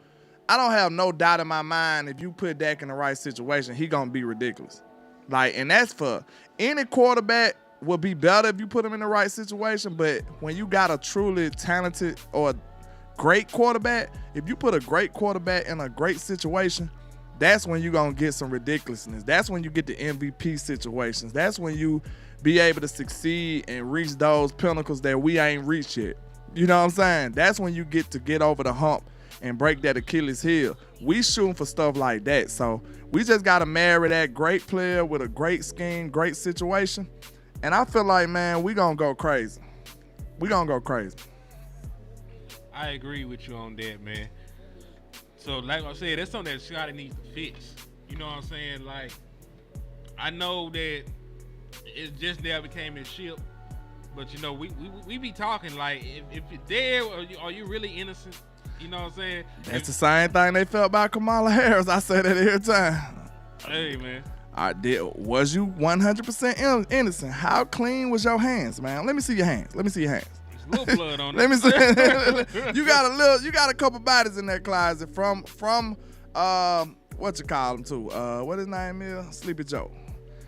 doubt in my mind if you put Dak in the right situation, he going to be ridiculous. Like, and that's for any quarterback will be better if you put him in the right situation. But when you got a truly talented or great quarterback, if you put a great quarterback in a great situation, that's when you're going to get some ridiculousness. That's when you get the MVP situations. That's when you be able to succeed and reach those pinnacles that we ain't reached yet. You know what I'm saying? That's when you get over the hump and break that Achilles heel. We shooting for stuff like that. So we just got to marry that great player with a great scheme, great situation. And I feel like, man, we going to go crazy. We going to go crazy. I agree with you on that, man. So, like I said, that's something that Scotty needs to fix. You know what I'm saying? Like, I know that it just now became his ship, but, you know, we be talking like, if you're there, are you really innocent? You know what I'm saying? That's the same thing they felt about Kamala Harris. I say that every time. Hey, man. Was you 100% innocent? How clean was your hands, man? Let me see your hands. Let me see your hands. There's a little blood on it. Let me see. You got a couple bodies in that closet from what you call them too? What his name is? Sleepy Joe.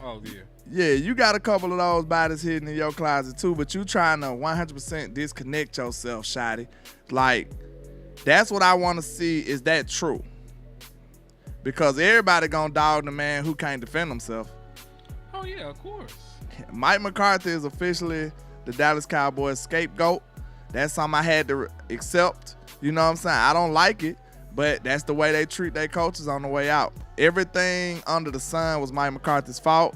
Oh yeah. Yeah, you got a couple of those bodies hidden in your closet too, but you trying to 100% disconnect yourself, Shotty. Like, that's what I want to see. Is that true? Because everybody gonna dog the man who can't defend himself. Oh yeah, of course. Mike McCarthy is officially the Dallas Cowboys scapegoat. That's something I had to accept. You know what I'm saying? I don't like it, but that's the way they treat their coaches on the way out. Everything under the sun was Mike McCarthy's fault.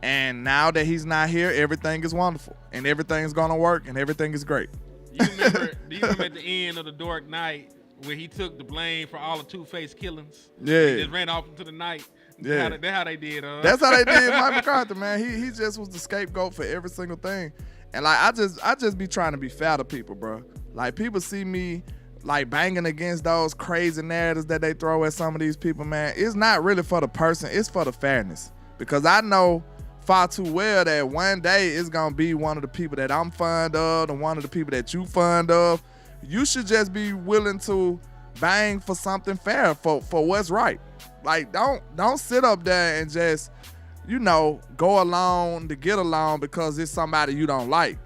And now that he's not here, everything is wonderful. And everything's going to work, and everything is great. Do you remember at the end of The Dark Knight where he took the blame for all the Two-Face killings? Yeah. He just ran off into the night. Yeah. That's how they did. That's how they did Mike McCarthy, man. He just was the scapegoat for every single thing. And, like, I just be trying to be fair to people, bro. Like, people see me, like, banging against those crazy narratives that they throw at some of these people, man. It's not really for the person. It's for the fairness. Because I know far too well that one day it's going to be one of the people that I'm fond of and one of the people that you fond of. You should just be willing to bang for something fair, for what's right. Like, don't sit up there and just, you know, go along to get along because it's somebody you don't like.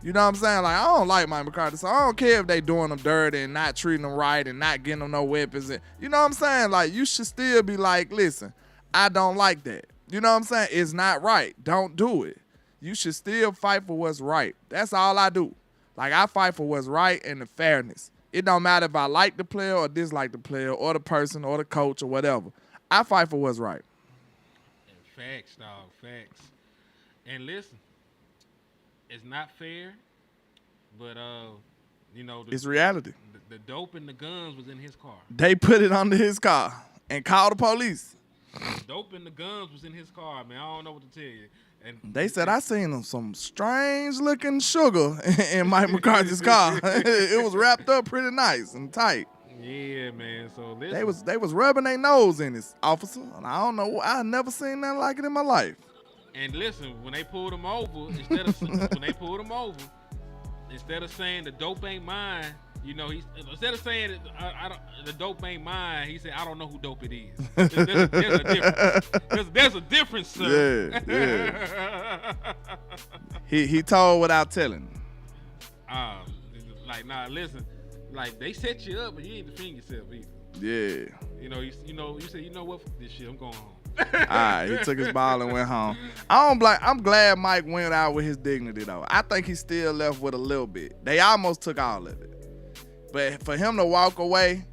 You know what I'm saying? Like, I don't like Mike McCarthy, so I don't care if they doing them dirty and not treating them right and not getting them no weapons. And, you know what I'm saying? Like, you should still be like, listen, I don't like that. You know what I'm saying? It's not right. Don't do it. You should still fight for what's right. That's all I do. Like, I fight for what's right and the fairness. It don't matter if I like the player or dislike the player or the person or the coach or whatever. I fight for what's right. Facts, dog. Facts. And listen, it's not fair, but you know, It's reality. The dope and the guns was in his car. They put it under his car and called the police. The dope and the guns was in his car, man. I don't know what to tell you. And They said I seen some strange looking sugar in Mike McCarthy's car. It was wrapped up pretty nice and tight. Yeah, man. So listen, They was rubbing their nose in it, officer. And I don't know. I never seen nothing like it in my life. and listen, when they pulled him over, instead of saying the dope ain't mine, you know, instead of saying the dope ain't mine, he said, I don't know who dope it is. There's a difference. There's a difference, sir. Yeah. He told without telling. Like, nah, listen, like, they set you up, but you ain't defend yourself either. Yeah. You said, you know what, fuck this shit, I'm going home. All right, he took his ball and went home. I'm glad Mike went out with his dignity, though. I think he still left with a little bit. They almost took all of it. But for him to walk away,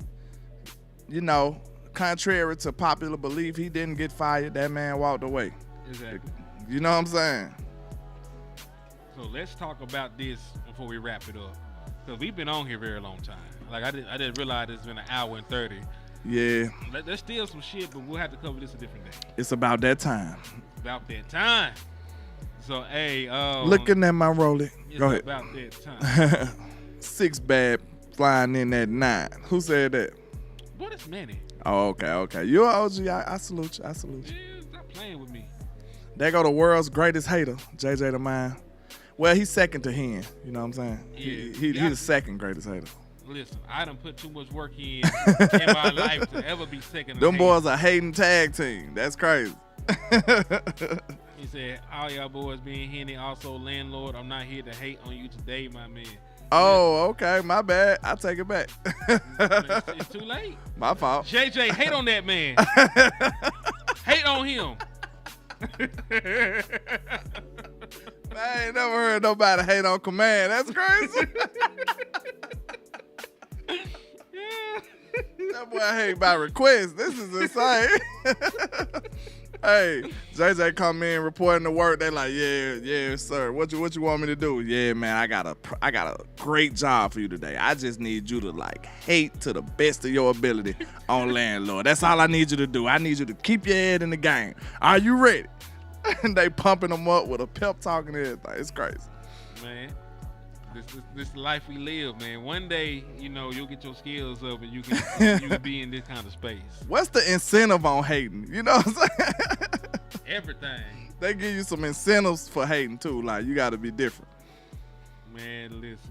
you know, contrary to popular belief, he didn't get fired. That man walked away. Exactly. You know what I'm saying? So let's talk about this before we wrap it up. Because we've been on here a very long time. Like, I didn't realize it's been an hour and 30. Yeah. There's still some shit, but we'll have to cover this a different day. It's about that time. About that time. So, hey. Looking at my Rolex. Go ahead. It's about that time. 6 bad flying in at 9. Who said that? What is Manny? Oh, okay. You're an OG. I salute you. Yeah, stop playing with me. There go the world's greatest hater, JJ the Mine. Well, he's second to Hen. You know what I'm saying? Yeah. He's the second greatest hater. Listen, I done put too much work in my life to ever be second. Them boys are hating tag team. That's crazy. He said, all y'all boys being Henny, also LandLord. I'm not here to hate on you today, my man. Oh, okay. My bad. I take it back. It's too late. My fault. JJ, hate on that man. Hate on him. I ain't never heard nobody hate on Command. That's crazy. That boy hate by request. This is insane. Hey, JJ come in reporting to work. They like, yeah, sir. What you want me to do? Yeah, man, I got a great job for you today. I just need you to like hate to the best of your ability on LandLord. That's all I need you to do. I need you to keep your head in the game. Are you ready? And they pumping them up with a pep talk and everything. It's crazy. Man, this life we live, man. One day, you'll get your skills up and you can be in this kind of space. What's the incentive on hating? You know what I'm saying? Everything. They give you some incentives for hating too. Like, you got to be different. Man, listen.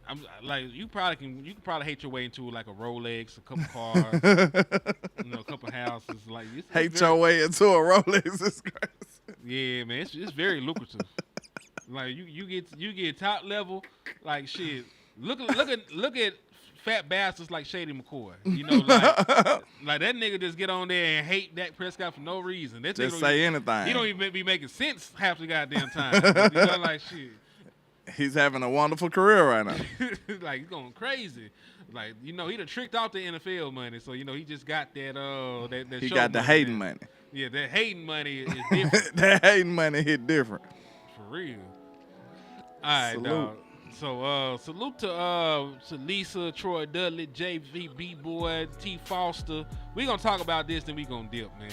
I'm like, you can probably hate your way into like a Rolex, a couple cars, a couple houses. Like, hate your way into a Rolex is crazy. Yeah, man, it's very lucrative. Like you get top level, like shit. Look at fat bastards like Shady McCoy. Like that nigga just get on there and hate Dak Prescott for no reason. That just say anything. He don't even be making sense half the goddamn time. Like shit. He's having a wonderful career right now. Like, he's going crazy. Like, he done tricked out the NFL money, so he just got that he show got the hating money. Yeah, that hating money is different. That hating money hit different. For real. All right, salute. dog. So salute to Lisa, Troy Dudley, JVB boy, T Foster. We gonna talk about this, then we gonna dip, man.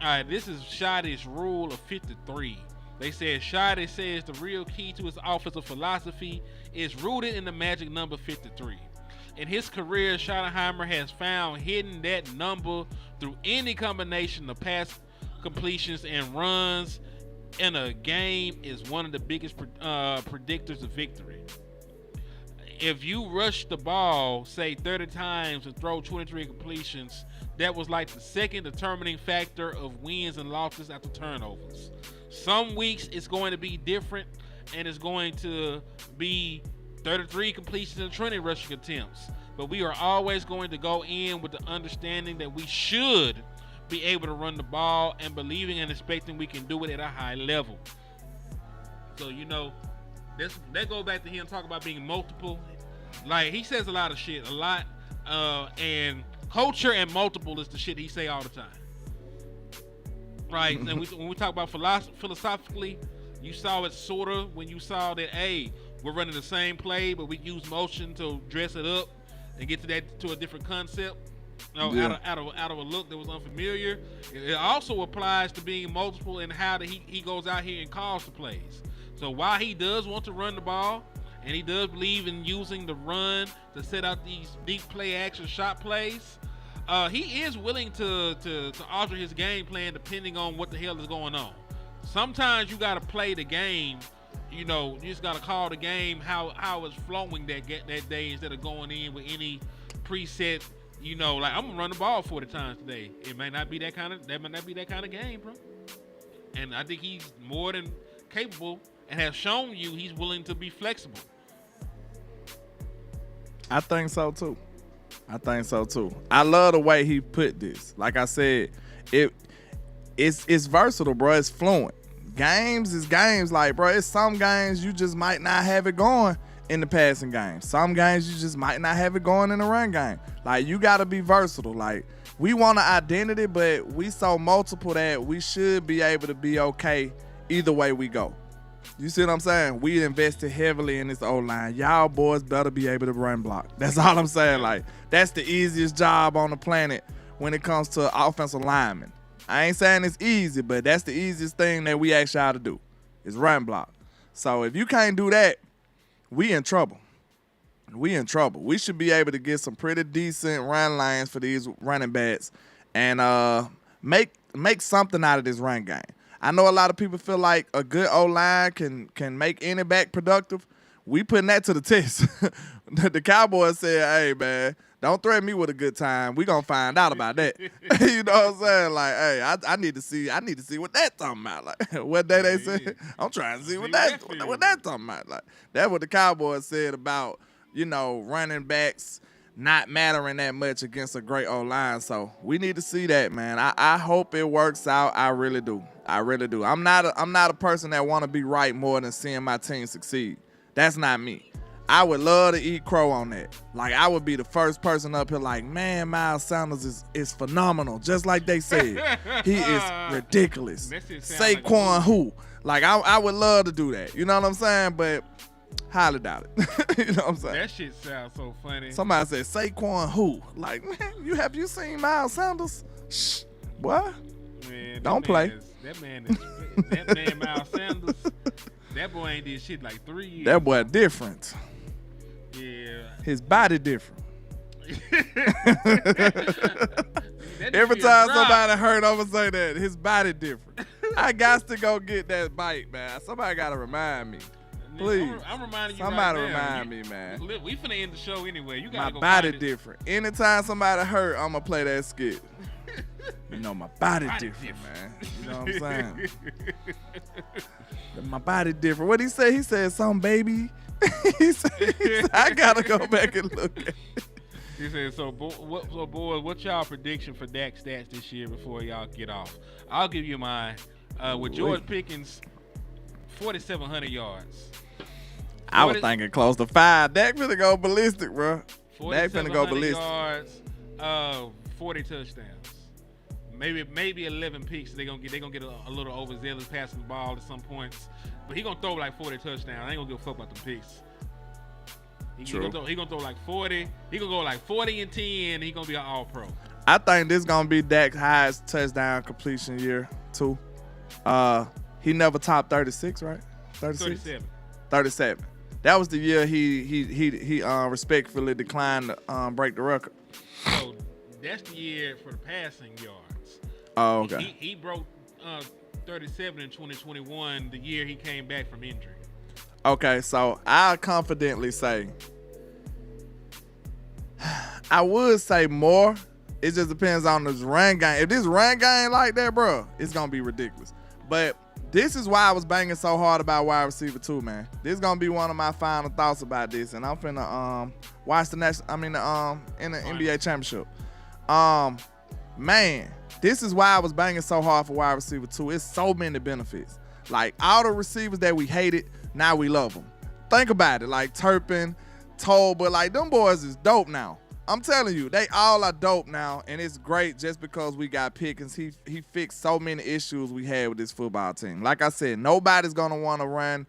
All right, this is Shotty's rule of 53. They said Shotty says the real key to his offensive philosophy is rooted in the magic number 53. In his career, Schottenheimer has found hidden that number through any combination of pass completions and runs in a game is one of the biggest predictors of victory. If you rush the ball, say 30 times and throw 23 completions, that was like the second determining factor of wins and losses after turnovers. Some weeks it's going to be different, and it's going to be 33 completions and 20 rushing attempts. But we are always going to go in with the understanding that we should be able to run the ball and believing and expecting we can do it at a high level. So, that goes back to him talking about being multiple. Like, he says a lot of shit, and culture and multiple is the shit he say all the time. Right, and when we talk about philosophically, you saw it sort of when you saw that, hey, we're running the same play, but we use motion to dress it up and get to a different concept. Out of a look that was unfamiliar. It also applies to being multiple in how he goes out here and calls the plays. So while he does want to run the ball, and he does believe in using the run to set out these deep play action shot plays, he is willing to alter his game plan depending on what the hell is going on. Sometimes you got to play the game. You just got to call the game how it's flowing that day instead of going in with any preset. Like, I'm gonna run the ball 40 times today. It might not be that kind of game, bro. And I think he's more than capable and has shown you he's willing to be flexible. I think so too. I love the way he put this. Like I said, it's versatile, bro. It's fluent. Games is games. Like, bro, it's some games you just might not have it going in the passing game. Some games you just might not have it going in the run game. Like, you got to be versatile. Like, we want an identity, but we so multiple that we should be able to be okay either way we go. You see what I'm saying? We invested heavily in this O-line. Y'all boys better be able to run block. That's all I'm saying. Like, that's the easiest job on the planet when it comes to offensive linemen. I ain't saying it's easy, but that's the easiest thing that we ask y'all to do is run block. So if you can't do that, we in trouble. We should be able to get some pretty decent run lines for these running backs and make something out of this run game. I know a lot of people feel like a good O-line can make any back productive. We putting that to the test. The Cowboys said, hey, man, Don't threaten me with a good time. We gonna find out about that. You know what I'm saying? Like, hey, I need to see what that talking about. Like, what day they say? I'm trying to see what that talking about. Like, that's what the Cowboys said about, you know, running backs not mattering that much against a great O-line. So we need to see that, man. I hope it works out. I really do. I'm not a person that want to be right more than seeing my team succeed. That's not me. I would love to eat crow on that. Like, I would be the first person up here like, man, Miles Sanders is phenomenal. Just like they said. He is ridiculous. Saquon like who? Like, I would love to do that. You know what I'm saying? But highly doubt it. You know what I'm saying? That shit sounds so funny. Somebody said, Saquon who? Like, man, have you seen Miles Sanders? Shh, what? Man, don't play. That man Miles Sanders, that boy ain't did shit like 3 years. That boy different. Yeah. His body different. Every time somebody heard, I'm gonna say that. His body different. I got to go get that bite, man. Somebody gotta remind me. Please. I'm reminding you. Somebody right now. remind me, man. We finna end the show anyway. You gotta my go body find different. Anytime somebody hurt, I'm gonna play that skit. You know, my body different, man. You know what I'm saying? My body different. What he say? He said something, baby. he said, I gotta go back and look at it. He said, so boys, what's y'all prediction for Dak stats this year before y'all get off? I'll give you mine. With George Pickens, 4,700 yards. I was thinking close to 5. Dak finna go ballistic, bro. Dak finna go ballistic. Yards, 40 touchdowns. Maybe 11 picks. They gonna get a little overzealous passing the ball at some points, but he gonna throw like 40 touchdowns. I ain't gonna give a fuck about them picks. He gonna throw like 40. He gonna go like 40 and 10. He gonna be an All-Pro. I think this gonna be Dak's highest touchdown completion year too. He never topped 36, right? 36? 37. That was the year he respectfully declined to break the record. So that's the year for the passing yards. Oh, okay. He broke 37 in 2021, the year he came back from injury. Okay, so I'll confidently say, I would say more. It just depends on this run game. If this run game like that, bro, it's going to be ridiculous. But this is why I was banging so hard about wide receiver too, man. This is going to be one of my final thoughts about this. And I'm finna watch in the NBA championship. Man, this is why I was banging so hard for wide receiver too. It's so many benefits. Like, all the receivers that we hated, now we love them. Think about it. Like Turpin, Tolbert, like them boys is dope now. I'm telling you, they all are dope now, and it's great just because we got Pickens. He fixed so many issues we had with this football team. Like I said, nobody's going to want to run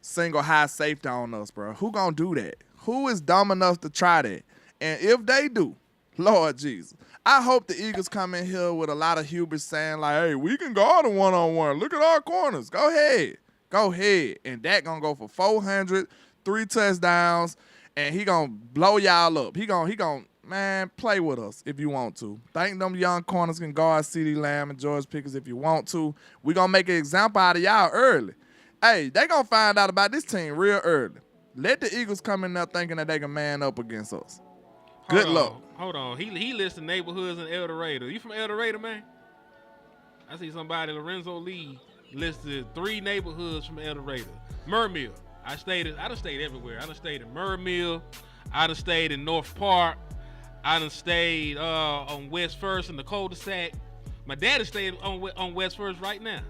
single high safety on us, bro. Who going to do that? Who is dumb enough to try that? And if they do, Lord Jesus, I hope the Eagles come in here with a lot of hubris saying, like, hey, we can guard a one-on-one. Look at our corners. Go ahead. And Dak going to go for 400, 3 touchdowns, and he going to blow y'all up. He going, man, play with us if you want to. Think them young corners can guard CeeDee Lamb and George Pickens if you want to. We going to make an example out of y'all early. Hey, they going to find out about this team real early. Let the Eagles come in there thinking that they can man up against us. Good luck. Hold on. He listed neighborhoods in El Dorado. You from El Dorado, man? I see somebody, Lorenzo Lee, listed 3 neighborhoods from El Dorado. Mermill. I done stayed everywhere. I done stayed in Mermill. I done stayed in North Park. I done stayed on West First in the cul-de-sac. My dad is staying on West First right now.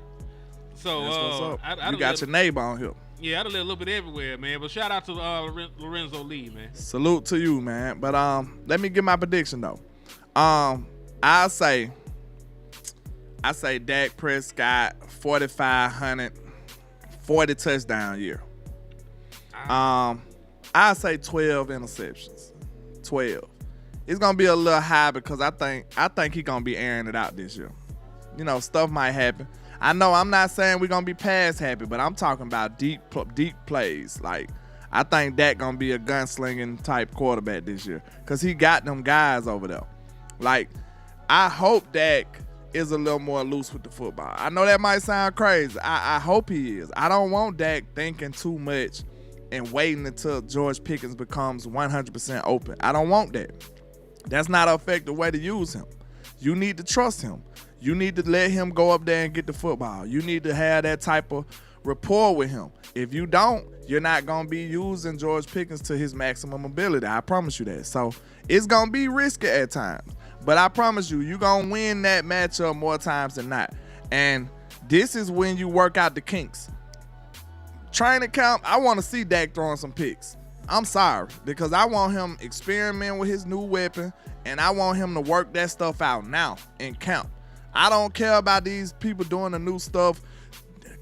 So that's what's up. You got your neighbor on here. Yeah, I done lived a little bit everywhere, man. But shout out to Lorenzo Lee, man. Salute to you, man. But let me give my prediction though. I say Dak Prescott 4,500, 40 touchdown year. I say 12 interceptions. 12. It's gonna be a little high because I think he's gonna be airing it out this year. You know, stuff might happen. I know I'm not saying we're going to be pass happy, but I'm talking about deep plays. Like, I think Dak going to be a gunslinging type quarterback this year because he got them guys over there. Like, I hope Dak is a little more loose with the football. I know that might sound crazy. I hope he is. I don't want Dak thinking too much and waiting until George Pickens becomes 100% open. I don't want that. That's not an effective way to use him. You need to trust him. You need to let him go up there and get the football. You need to have that type of rapport with him. If you don't, you're not going to be using George Pickens to his maximum ability. I promise you that. So it's going to be risky at times. But I promise you, you're going to win that matchup more times than not. And this is when you work out the kinks. Training camp, I want to see Dak throwing some picks. I'm sorry, because I want him experimenting with his new weapon, and I want him to work that stuff out now in camp. I don't care about these people doing the new stuff,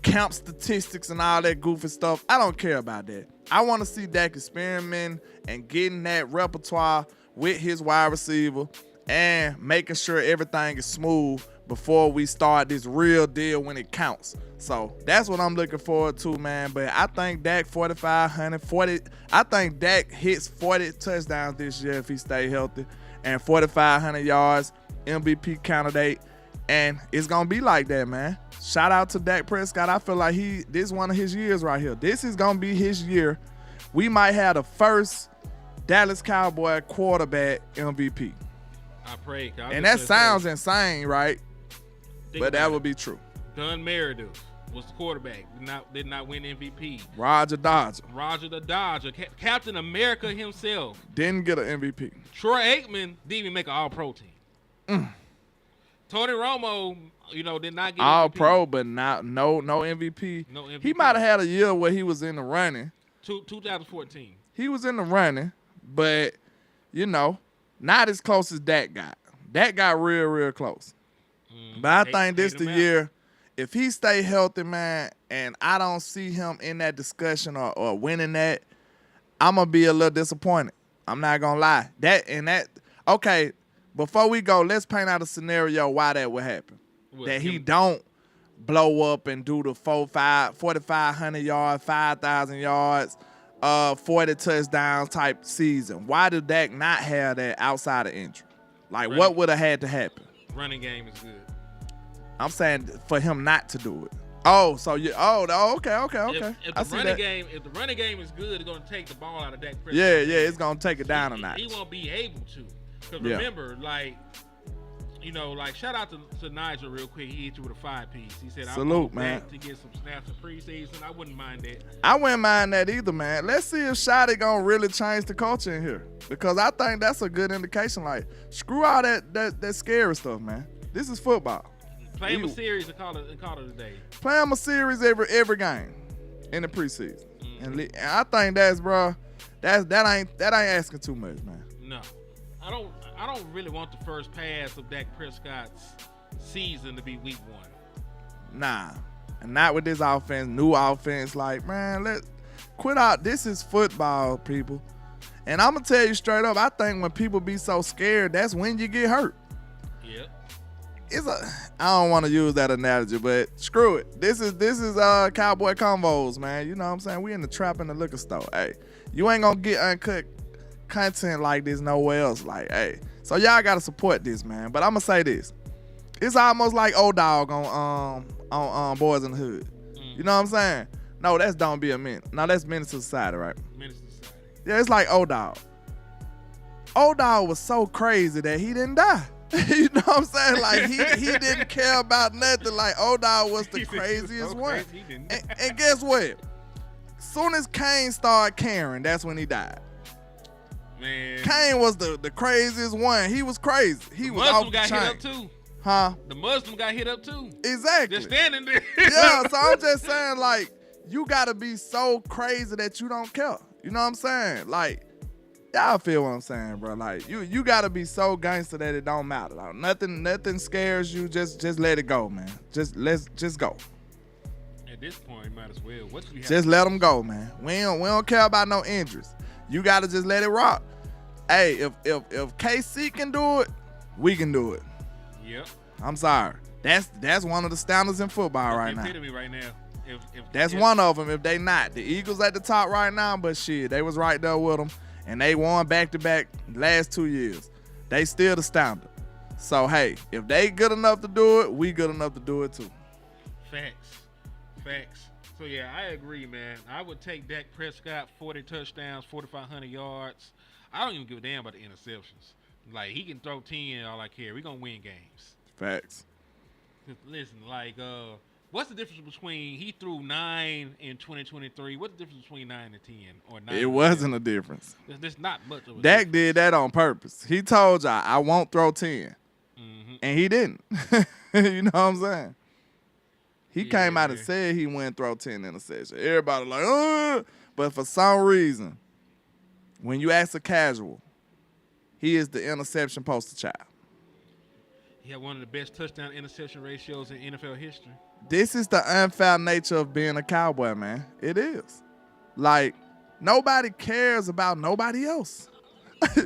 camp statistics and all that goofy stuff. I don't care about that. I want to see Dak experimenting and getting that repertoire with his wide receiver and making sure everything is smooth before we start this real deal when it counts. So that's what I'm looking forward to, man. But I think Dak 4,500, I think Dak hits 40 touchdowns this year if he stay healthy, and 4,500 yards, MVP candidate, and it's gonna be like that, man. Shout out to Dak Prescott. I feel like this is one of his years right here. This is gonna be his year. We might have the first Dallas Cowboy quarterback MVP. I pray. And that sounds insane, right? But that would be true. Gun Meredith was the quarterback. Did not win MVP. Roger Dodger Roger the Dodger. Captain America himself. didn't get an MVP. Troy Aikman didn't even make an All-Pro team. Tony Romo, did not get All MVP. Pro, but no MVP. No MVP. He might have had a year where he was in the running. 2014. He was in the running, but not as close as Dak got. Dak got real close. But I think this the year, if he stay healthy, man, and I don't see him in that discussion or winning that, I'm going to be a little disappointed. I'm not going to lie. Okay, before we go, let's paint out a scenario why that would happen. That he don't blow up and do the 4,500 yards, 5,000 yards, 40 touchdowns type season. Why did Dak not have that outside of injury? Like, what would have had to happen? Running game is good. I'm saying for him not to do it. Oh, so you? Oh, okay. If the running game is good, it's gonna take the ball out of Dak Prescott. Yeah, it's gonna take it down a notch. He won't be able to. Because remember, shout out to Nigel real quick. He hit you with a 5-piece. He said, "Salute, man." To get some snaps in preseason, I wouldn't mind that. I wouldn't mind that either, man. Let's see if Shotty gonna really change the culture in here, because I think that's a good indication. Like, screw all that scary stuff, man. This is football. Play him a series and call it a day. Play him a series every game in the preseason, and I think that ain't asking too much, man. No, I don't really want the first pass of Dak Prescott's season to be week 1. Nah, and not with this offense, new offense. Like, man, let's quit out. This is football, people. And I'm gonna tell you straight up, I think when people be so scared, that's when you get hurt. Yep. I don't want to use that analogy, but screw it. This is Cowboy Convos, man. You know what I'm saying? We in the trap in the liquor store. Hey, you ain't gonna get uncut content like this nowhere else. Like, hey, so y'all gotta support this, man. But I'm gonna say this: it's almost like Old Dog on Boys in the Hood. You know what I'm saying? No, that's Don't Be a Menace. No, that's Menace to Society, right? Menace to Society. Yeah, it's like Old Dog. Old Dog was so crazy that he didn't die. You know what I'm saying? Like, he didn't care about nothing. Like, Old Dog was the craziest one. And guess what? Soon as Kane started caring, that's when he died. Man, Kane was the craziest one. He was crazy. He was off the chain. Muslim got hit up too. Huh? The Muslim got hit up too. Exactly. Just standing there. Yeah, so I'm just saying, like, you gotta be so crazy that you don't care. You know what I'm saying? Like, y'all feel what I'm saying, bro. Like, you gotta be so gangster that it don't matter. Like, nothing scares you. Just let it go, man. Just go. At this point, might as well. Just let them go, man. We don't care about no injuries. You gotta just let it rock. Hey, if KC can do it, we can do it. Yep. I'm sorry. That's one of the standards in football right now. Epitome right now. That's one of them. If they not, the Eagles at the top right now, but shit, they was right there with them, and they won back-to-back last 2 years. They still the standard. So hey, if they good enough to do it, we good enough to do it too. Facts. So yeah, I agree, man. I would take Dak Prescott 40 touchdowns, 4,500 yards. I don't even give a damn about the interceptions. Like he can throw 10, all I care. We gonna win games. Facts. Listen, like, what's the difference between he threw 9 in 2023? What's the difference between 9 and 10 or 9? It wasn't a difference. There's not much of a Dak difference. did that on purpose. He told y'all, I won't throw 10. And he didn't. You know what I'm saying? He came out and said he wouldn't throw 10 interceptions. Everybody like, ugh. But for some reason, when you ask a casual, he is the interception poster child. He had one of the best touchdown interception ratios in NFL history. This is the unfair nature of being a Cowboy, man. It is. Like, nobody cares about nobody else.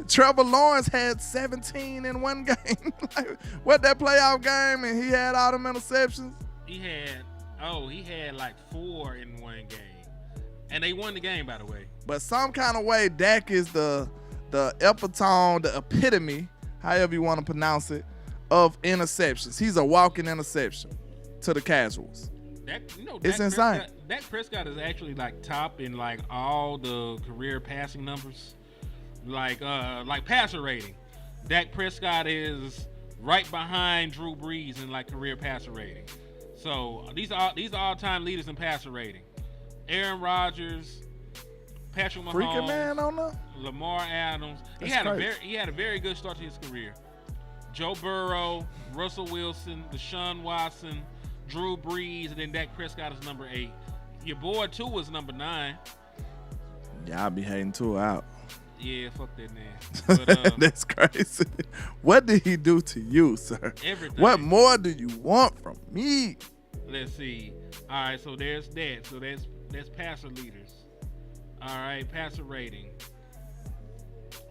Trevor Lawrence had 17 in one game. Like, what, that playoff game, and he had all them interceptions? He had like 4 in one game. And they won the game, by the way. But some kind of way, Dak is the epitome, the epitome, however you want to pronounce it, of interceptions. He's a walking interception to the casuals. It's insane. Dak Prescott is actually like top in like all the career passing numbers. Like passer rating. Dak Prescott is right behind Drew Brees in like career passer rating. So these are all-time leaders in passer rating. Aaron Rodgers, Patrick Mahomes, Freaking man on there. Lamar Adams. He had a very good start to his career. Joe Burrow, Russell Wilson, Deshaun Watson, Drew Brees, and then Dak Prescott is number 8. Your boy Tua was number 9. Y'all be hating Tua out. Yeah, fuck that man. But, that's crazy. What did he do to you, sir? Everything. What more do you want from me? Let's see. All right, so there's that. So that's passer leaders. All right, passer rating.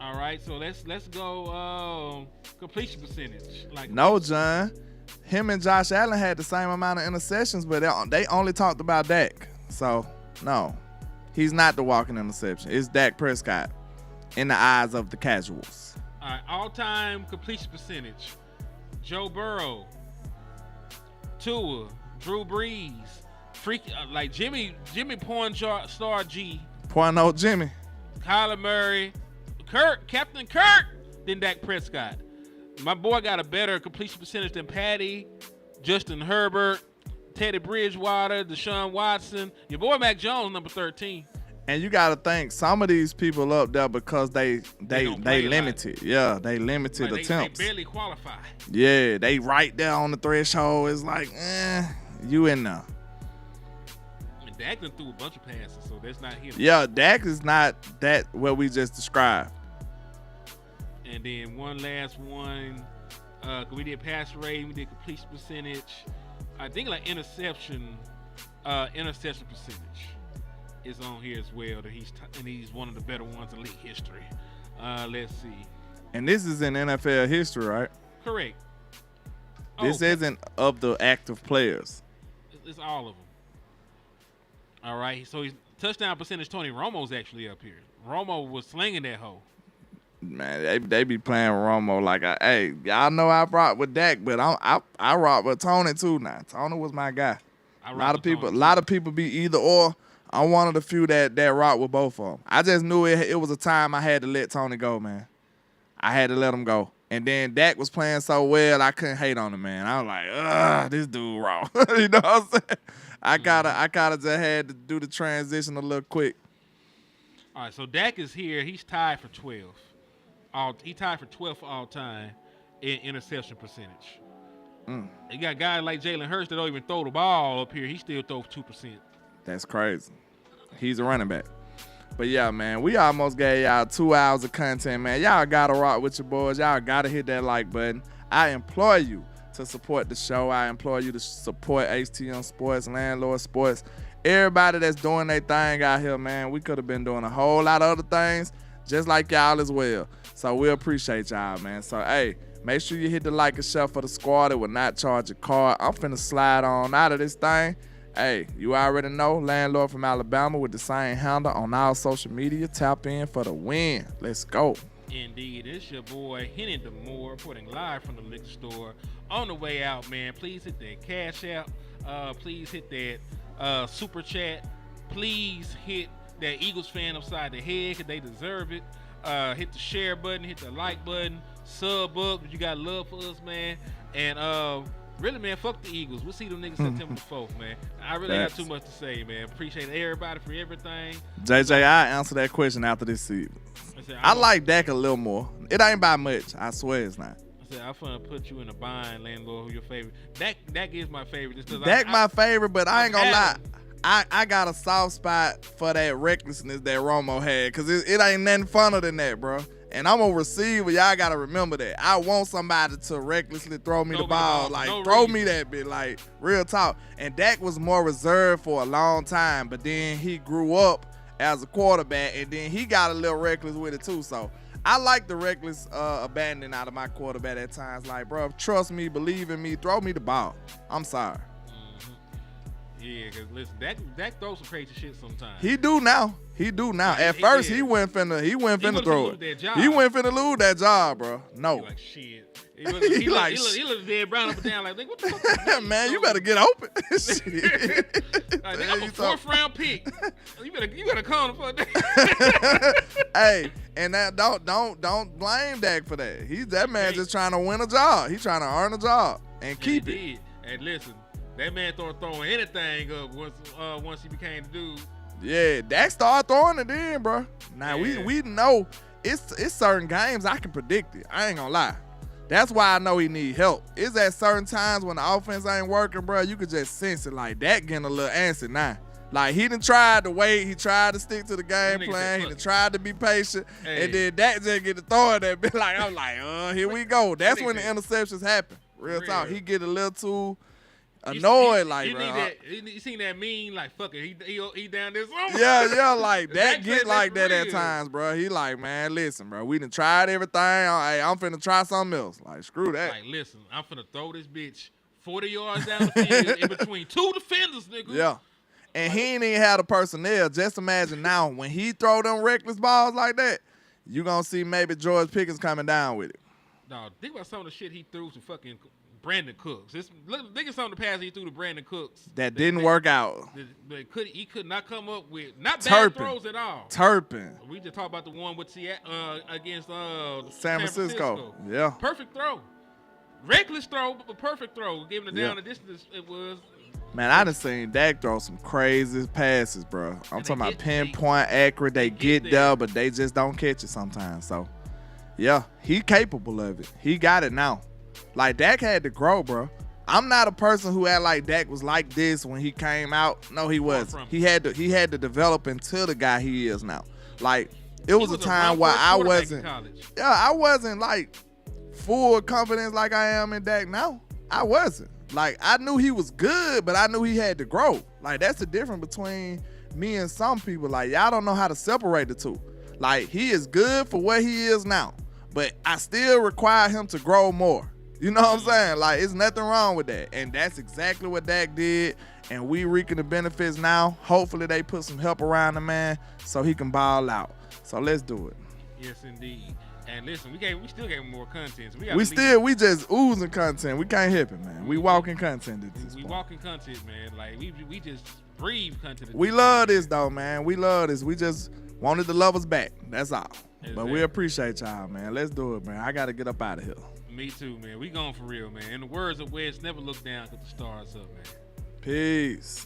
All right, so let's go completion percentage. Like no, John. Him and Josh Allen had the same amount of interceptions, but they only talked about Dak. So no, he's not the walking interception. It's Dak Prescott in the eyes of the casuals. All right, all-time completion percentage. Joe Burrow, Tua, Drew Brees, like Jimmy Porn Star G, Porno Jimmy, Kyler Murray, Captain Kirk, than Dak Prescott. My boy got a better completion percentage than Patty, Justin Herbert, Teddy Bridgewater, Deshaun Watson. Your boy Mac Jones, number 13. And you got to think some of these people up there because they limited. Yeah, they limited like attempts. They barely qualify. Yeah, they right there on the threshold. It's like, you in there. And Dak done threw a bunch of passes, so that's not him. Yeah, Dak is not that what we just described. And then one last one. We did pass rating, we did completion percentage. I think like interception percentage is on here as well. That he's one of the better ones in league history. Let's see. And this is in NFL history, right? Correct. This isn't of the active players. It's all of them. All right. So his touchdown percentage, Tony Romo's actually up here. Romo was slinging that hoe. Man, they be playing Romo like, hey, y'all know I rock with Dak, but I rock with Tony too now. Tony was my guy. A lot of people be either or. I'm one of the few that rock with both of them. I just knew it was a time I had to let Tony go, man. I had to let him go. And then Dak was playing so well, I couldn't hate on him, man. I was like, this dude raw. You know what I'm saying? I gotta just had to do the transition a little quick. All right, so Dak is here. He's tied for 12. He tied for 12th all time in interception percentage. You got guys like Jalen Hurts that don't even throw the ball up here. He still throws 2%. That's crazy. He's a running back. But yeah, man, we almost gave y'all 2 hours of content, man. Y'all gotta rock with your boys. Y'all gotta hit that like button. I implore you to support the show. I implore you to support HTM Sports, LandLord Sports. Everybody that's doing their thing out here, man. We could have been doing a whole lot of other things just like y'all as well. So we appreciate y'all, man. So, hey, make sure you hit the like and share for the squad. It will not charge a card. I'm finna slide on out of this thing. Hey, you already know, LandLord from Alabama with the same handle on all social media. Tap in for the win. Let's go. Indeed, it's your boy Henny DeMoore reporting live from the liquor store. On the way out, man, please hit that Cash App. Please hit that super chat, please hit that Eagles fan upside the head because they deserve it. Hit the share button, hit the like button, sub up if you got love for us, man. And really, man, fuck the Eagles. We'll see them niggas September the 4th, man. I really got too much to say, man. Appreciate everybody for everything. JJ, I answer that question after this season. I like Dak a little more. It ain't by much. I swear it's not. I said, I'm gonna put you in a bind, LandLord. Who your favorite? Dak is my favorite. Dak my favorite, but I ain't gonna lie. I got a soft spot for that recklessness that Romo had, because it ain't nothing funner than that, bro. And I'm a receiver. Y'all got to remember that. I want somebody to recklessly throw me the ball. Like, throw me that bit. Like, real talk. And Dak was more reserved for a long time, but then he grew up as a quarterback, and then he got a little reckless with it, too. So, I like the reckless abandoning out of my quarterback at times. Like, bro, trust me, believe in me, throw me the ball. I'm sorry. Yeah, because listen, Dak throws some crazy shit sometimes. He do now. At first, he went finna throw it. He went finna lose that job, bro. No. He like, shit. He looked dead brown up and down like, what the fuck? Man, you better get open. Shit. Like, I'm a 4th round pick. You better come for that. Hey, and that don't blame Dak for that. That man just trying to win a job. He trying to earn a job and keep it. And listen, that man throwing anything up once he became the dude. Yeah, Dak started throwing it in, bro. Now we know it's certain games I can predict it. I ain't gonna lie. That's why I know he need help. It's at certain times when the offense ain't working, bro. You could just sense it. Like, Dak getting a little antsy now. Like, he done tried to wait. He tried to stick to the game plan. He done tried to be patient. And then Dak just get to throwing that bit. Like, I'm like, here we go. That's when the interceptions happen. Real talk. He get a little too annoyed, you seen that meme, like, fuck it, he down there somewhere. Yeah, like that get like that at times, bro. He like, man, listen, bro, we done tried everything. I'm finna try something else. Like, screw that. Like, listen, I'm finna throw this bitch 40 yards down the field in between 2 defenders, nigga. Yeah. And he ain't even had the personnel. Just imagine now, when he throw them reckless balls like that, you gonna see maybe George Pickens coming down with it. No, think about some of the shit he threw to fucking Brandon Cooks. Look at some of the passes he threw to Brandon Cooks. That didn't work out. He could not come up with bad throws at all. Turpin. We just talked about the one with against San Francisco. Yeah. Perfect throw. Reckless throw, but perfect throw. Giving it down the distance it was. Man, I done seen Dak throw some crazy passes, bro. I'm talking about pinpoint accurate. They get there, but they just don't catch it sometimes. So, yeah, he capable of it. He got it now. Like, Dak had to grow, bro. I'm not a person who had like Dak was like this when he came out. No, he wasn't. He had to develop into the guy he is now. Like, it was a time where I wasn't like full confidence like I am in Dak now. I wasn't. Like, I knew he was good, but I knew he had to grow. Like, that's the difference between me and some people. Like, y'all don't know how to separate the two. Like, he is good for what he is now, but I still require him to grow more. You know what I'm saying? Like, it's nothing wrong with that. And that's exactly what Dak did. And we reaping the benefits now. Hopefully they put some help around the man so he can ball out. So let's do it. Yes, indeed. And listen, we still got more content. So we just oozing content. We can't help it, man. We walking content at this point. Walking content, man. Like, we just breathe content. We love this, though, man. We love this. We just wanted the lovers back. That's all. Exactly. But we appreciate y'all, man. Let's do it, man. I got to get up out of here. Me too, man. We going for real, man. In the words of Wes, never look down because the stars up, man. Peace.